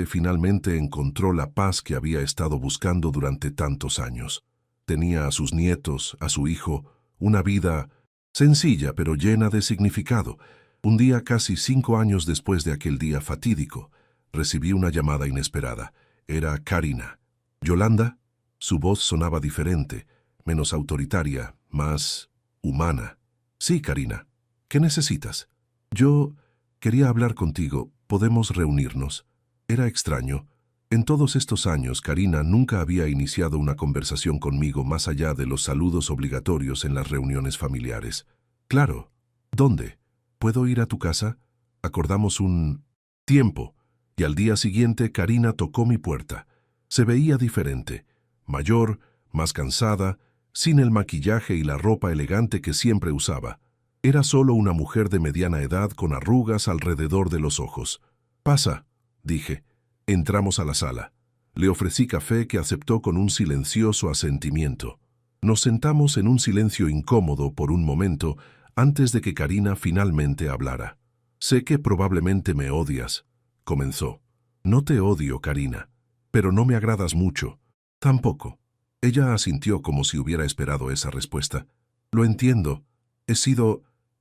finalmente encontró la paz que había estado buscando durante tantos años. Tenía a sus nietos, a su hijo, una vida sencilla pero llena de significado. Un día, casi 5 años después de aquel día fatídico, recibí una llamada inesperada. Era Karina. ¿Yolanda? Su voz sonaba diferente, menos autoritaria, más humana. Sí, Karina. ¿Qué necesitas? Yo quería hablar contigo. ¿Podemos reunirnos? Era extraño. En todos estos años, Karina nunca había iniciado una conversación conmigo más allá de los saludos obligatorios en las reuniones familiares. Claro. ¿Dónde? ¿Puedo ir a tu casa? Acordamos un tiempo, y al día siguiente Karina tocó mi puerta. Se veía diferente, mayor, más cansada, sin el maquillaje y la ropa elegante que siempre usaba. Era solo una mujer de mediana edad con arrugas alrededor de los ojos. «Pasa», dije. Entramos a la sala. Le ofrecí café que aceptó con un silencioso asentimiento. Nos sentamos en un silencio incómodo por un momento antes de que Karina finalmente hablara. «Sé que probablemente me odias», comenzó. «No te odio, Karina, pero no me agradas mucho». «Tampoco». Ella asintió como si hubiera esperado esa respuesta. «Lo entiendo.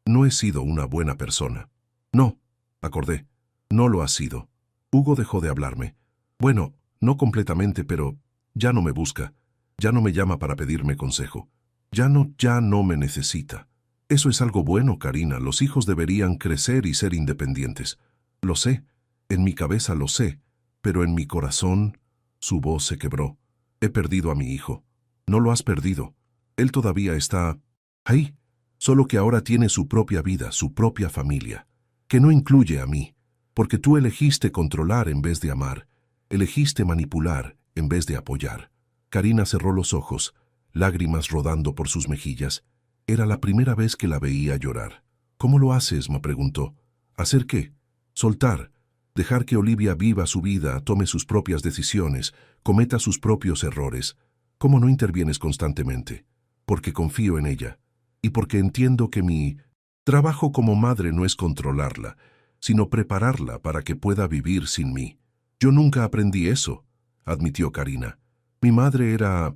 No he sido una buena persona». «No», acordé. «No lo has sido». Hugo dejó de hablarme. Bueno, no completamente, pero ya no me busca. Ya no me llama para pedirme consejo. Ya no me necesita. Eso es algo bueno, Karina. Los hijos deberían crecer y ser independientes. Lo sé. En mi cabeza lo sé. Pero en mi corazón, su voz se quebró. He perdido a mi hijo. No lo has perdido. Él todavía está ahí. Solo que ahora tiene su propia vida, su propia familia. Que no incluye a mí. Porque tú elegiste controlar en vez de amar. Elegiste manipular en vez de apoyar. Karina cerró los ojos, lágrimas rodando por sus mejillas. Era la primera vez que la veía llorar. «¿Cómo lo haces?», me preguntó. «¿Hacer qué?» «Soltar. Dejar que Olivia viva su vida, tome sus propias decisiones, cometa sus propios errores. ¿Cómo no intervienes constantemente?» «Porque confío en ella. Y porque entiendo que mi trabajo como madre no es controlarla, sino prepararla para que pueda vivir sin mí». «Yo nunca aprendí eso», admitió Karina. «Mi madre era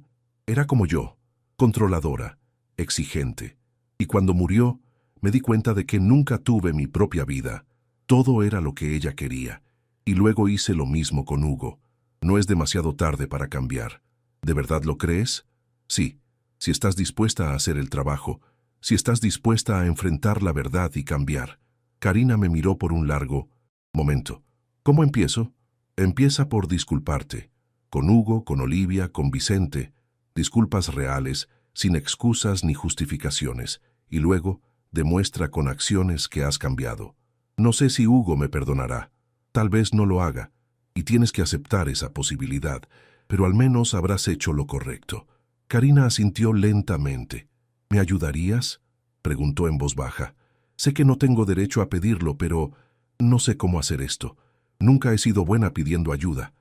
como yo, controladora, exigente. Y cuando murió, me di cuenta de que nunca tuve mi propia vida. Todo era lo que ella quería. Y luego hice lo mismo con Hugo. No es demasiado tarde para cambiar. ¿De verdad lo crees? Sí, si estás dispuesta a hacer el trabajo, si estás dispuesta a enfrentar la verdad y cambiar». Karina me miró por un largo momento. «¿Cómo empiezo?» «Empieza por disculparte. Con Hugo, con Olivia, con Vicente. Disculpas reales, sin excusas ni justificaciones. Y luego, demuestra con acciones que has cambiado. No sé si Hugo me perdonará. Tal vez no lo haga. Y tienes que aceptar esa posibilidad. Pero al menos habrás hecho lo correcto». Karina asintió lentamente. «¿Me ayudarías?», preguntó en voz baja. «Sé que no tengo derecho a pedirlo, pero no sé cómo hacer esto. Nunca he sido buena pidiendo ayuda».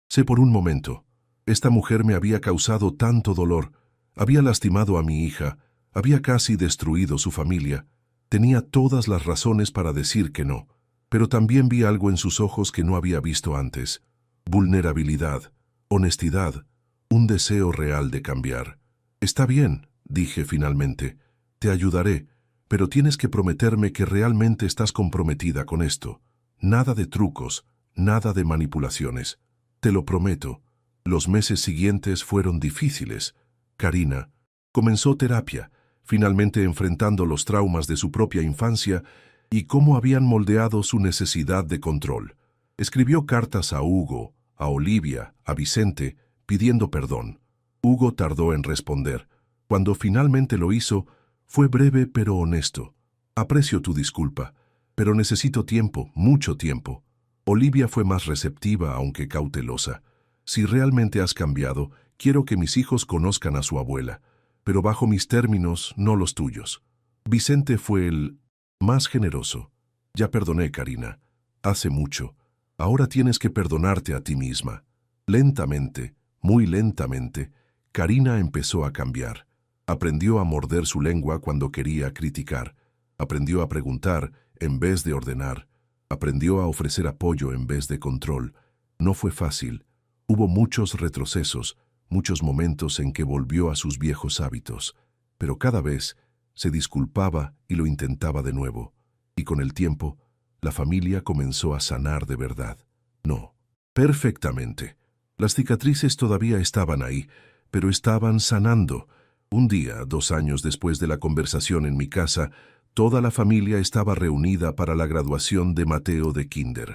Sé por un momento. Esta mujer me había causado tanto dolor. Había lastimado a mi hija. Había casi destruido su familia. Tenía todas las razones para decir que no. Pero también vi algo en sus ojos que no había visto antes. Vulnerabilidad, honestidad, un deseo real de cambiar. «Está bien», dije finalmente. «Te ayudaré, pero tienes que prometerme que realmente estás comprometida con esto. Nada de trucos, nada de manipulaciones. Te lo prometo». Los meses siguientes fueron difíciles. Karina comenzó terapia, finalmente enfrentando los traumas de su propia infancia y cómo habían moldeado su necesidad de control. Escribió cartas a Hugo, a Olivia, a Vicente, pidiendo perdón. Hugo tardó en responder. Cuando finalmente lo hizo, fue breve pero honesto. «Aprecio tu disculpa, pero necesito tiempo, mucho tiempo». Olivia fue más receptiva, aunque cautelosa. «Si realmente has cambiado, quiero que mis hijos conozcan a su abuela. pero bajo mis términos, no los tuyos. Vicente fue el más generoso. Ya perdoné, Karina. Hace mucho. Ahora tienes que perdonarte a ti misma. Lentamente, muy lentamente, Karina empezó a cambiar. Aprendió a morder su lengua cuando quería criticar. Aprendió a preguntar en vez de ordenar. Aprendió a ofrecer apoyo en vez de control. No fue fácil. Hubo muchos retrocesos, muchos momentos en que volvió a sus viejos hábitos. Pero cada vez se disculpaba y lo intentaba de nuevo. Y con el tiempo, la familia comenzó a sanar de verdad. No, perfectamente. Las cicatrices todavía estaban ahí, pero estaban sanando. Un día, 2 años después de la conversación en mi casa, toda la familia estaba reunida para la graduación de Mateo de Kinder.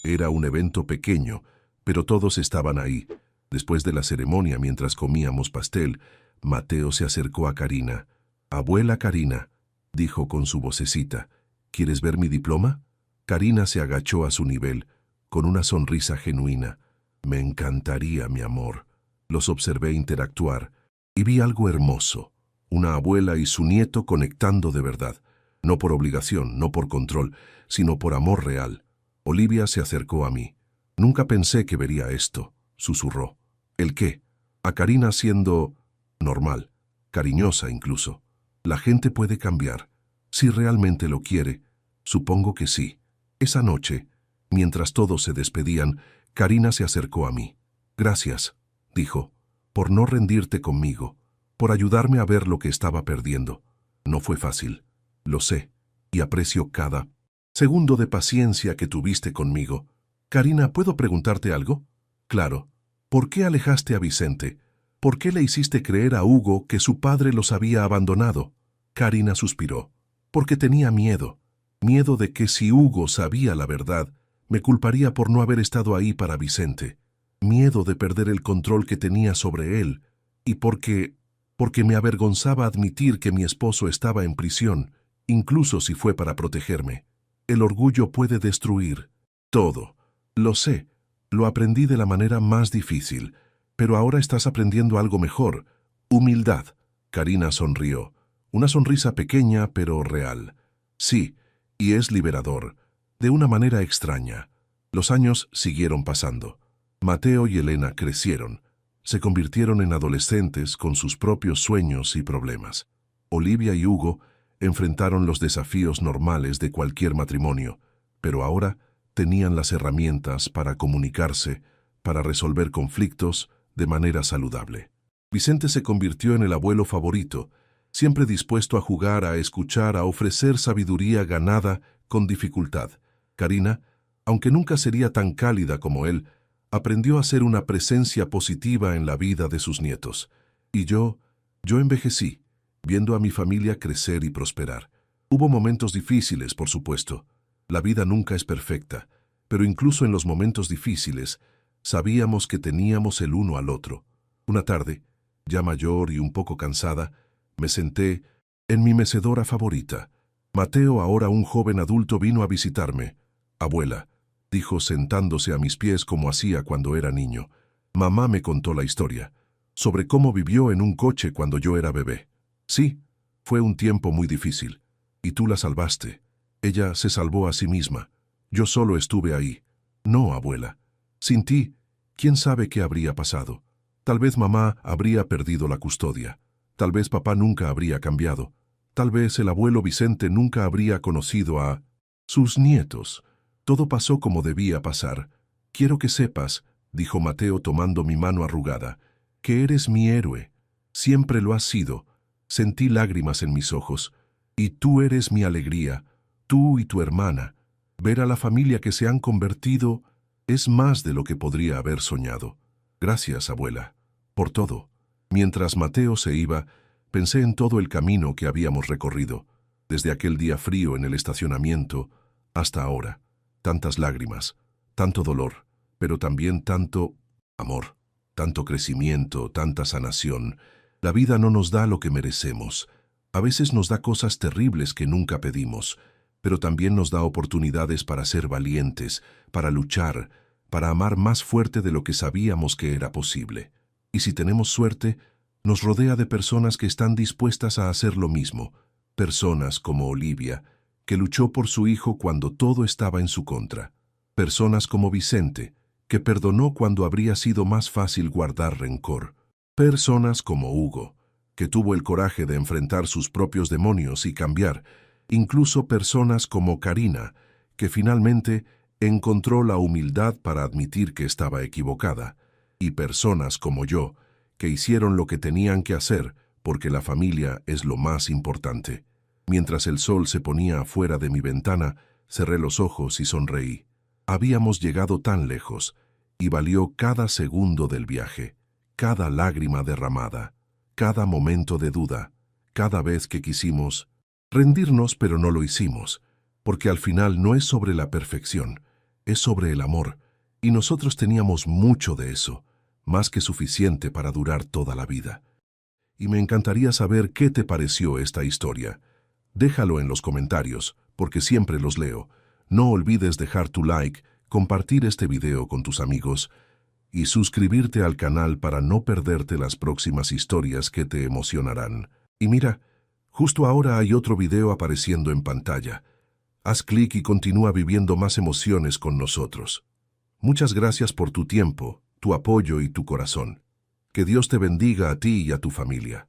Era un evento pequeño, pero todos estaban ahí. Después de la ceremonia, mientras comíamos pastel, Mateo se acercó a Karina. «Abuela Karina», dijo con su vocecita, «¿quieres ver mi diploma?» Karina se agachó a su nivel, con una sonrisa genuina. «Me encantaría, mi amor». Los observé interactuar y vi algo hermoso. Una abuela y su nieto conectando de verdad. No por obligación, no por control, sino por amor real. Olivia se acercó a mí. «Nunca pensé que vería esto», susurró. «¿El qué?» A Karina siendo normal, cariñosa incluso. La gente puede cambiar. Si realmente lo quiere, supongo que sí. Esa noche, mientras todos se despedían, Karina se acercó a mí. «Gracias», dijo, «por no rendirte conmigo, por ayudarme a ver lo que estaba perdiendo. No fue fácil, lo sé, y aprecio cada segundo de paciencia que tuviste conmigo. Karina, ¿puedo preguntarte algo?» «Claro. ¿Por qué alejaste a Vicente? ¿Por qué le hiciste creer a Hugo que su padre los había abandonado?» Karina suspiró. «Porque tenía miedo. Miedo de que si Hugo sabía la verdad, me culparía por no haber estado ahí para Vicente. Miedo de perder el control que tenía sobre él. Y porque me avergonzaba admitir que mi esposo estaba en prisión, incluso si fue para protegerme. El orgullo puede destruir todo. Lo sé. Lo aprendí de la manera más difícil. Pero ahora estás aprendiendo algo mejor. Humildad». Karina sonrió. Una sonrisa pequeña pero real. «Sí, y es liberador. De una manera extraña». Los años siguieron pasando. Mateo y Elena crecieron. Se convirtieron en adolescentes con sus propios sueños y problemas. Olivia y Hugo enfrentaron los desafíos normales de cualquier matrimonio, pero ahora tenían las herramientas para comunicarse, para resolver conflictos de manera saludable. Vicente se convirtió en el abuelo favorito, siempre dispuesto a jugar, a escuchar, a ofrecer sabiduría ganada con dificultad. Karina, aunque nunca sería tan cálida como él, aprendió a ser una presencia positiva en la vida de sus nietos. Y yo envejecí, viendo a mi familia crecer y prosperar. Hubo momentos difíciles, por supuesto. La vida nunca es perfecta, pero incluso en los momentos difíciles, sabíamos que teníamos el uno al otro. Una tarde, ya mayor y un poco cansada, me senté en mi mecedora favorita. Mateo, ahora un joven adulto, vino a visitarme. «Abuela», dijo sentándose a mis pies como hacía cuando era niño. «Mamá me contó la historia, sobre cómo vivió en un coche cuando yo era bebé. Sí, fue un tiempo muy difícil. Y tú la salvaste. Ella se salvó a sí misma. Yo solo estuve ahí». «No, abuela. Sin ti, ¿quién sabe qué habría pasado? Tal vez mamá habría perdido la custodia. Tal vez papá nunca habría cambiado. Tal vez el abuelo Vicente nunca habría conocido a sus nietos. Todo pasó como debía pasar. Quiero que sepas», dijo Mateo tomando mi mano arrugada, «que eres mi héroe. Siempre lo has sido. Sentí lágrimas en mis ojos. Y tú eres mi alegría, tú y tu hermana. Ver a la familia que se han convertido es más de lo que podría haber soñado. Gracias, abuela, por todo». Mientras Mateo se iba, pensé en todo el camino que habíamos recorrido, desde aquel día frío en el estacionamiento hasta ahora. Tantas lágrimas, tanto dolor, pero también tanto amor, tanto crecimiento, tanta sanación. La vida no nos da lo que merecemos. A veces nos da cosas terribles que nunca pedimos, pero también nos da oportunidades para ser valientes, para luchar, para amar más fuerte de lo que sabíamos que era posible. Y si tenemos suerte, Nos rodea de personas que están dispuestas a hacer lo mismo, personas como Olivia, que luchó por su hijo cuando todo estaba en su contra, personas como Vicente, que perdonó cuando habría sido más fácil guardar rencor, personas como Hugo, que tuvo el coraje de enfrentar sus propios demonios y cambiar, incluso personas como Karina, que finalmente encontró la humildad para admitir que estaba equivocada, y personas como yo, que hicieron lo que tenían que hacer porque la familia es lo más importante. Mientras el sol se ponía afuera de mi ventana, cerré los ojos y sonreí. Habíamos llegado tan lejos, y valió cada segundo del viaje, cada lágrima derramada, cada momento de duda, cada vez que quisimos rendirnos, pero no lo hicimos, porque al final no es sobre la perfección, es sobre el amor, y nosotros teníamos mucho de eso, más que suficiente para durar toda la vida. Y me encantaría saber qué te pareció esta historia. Déjalo en los comentarios, porque siempre los leo. No olvides dejar tu like, compartir este video con tus amigos y suscribirte al canal para no perderte las próximas historias que te emocionarán. Y mira, justo ahora hay otro video apareciendo en pantalla. Haz clic y continúa viviendo más emociones con nosotros. Muchas gracias por tu tiempo, tu apoyo y tu corazón. Que Dios te bendiga a ti y a tu familia.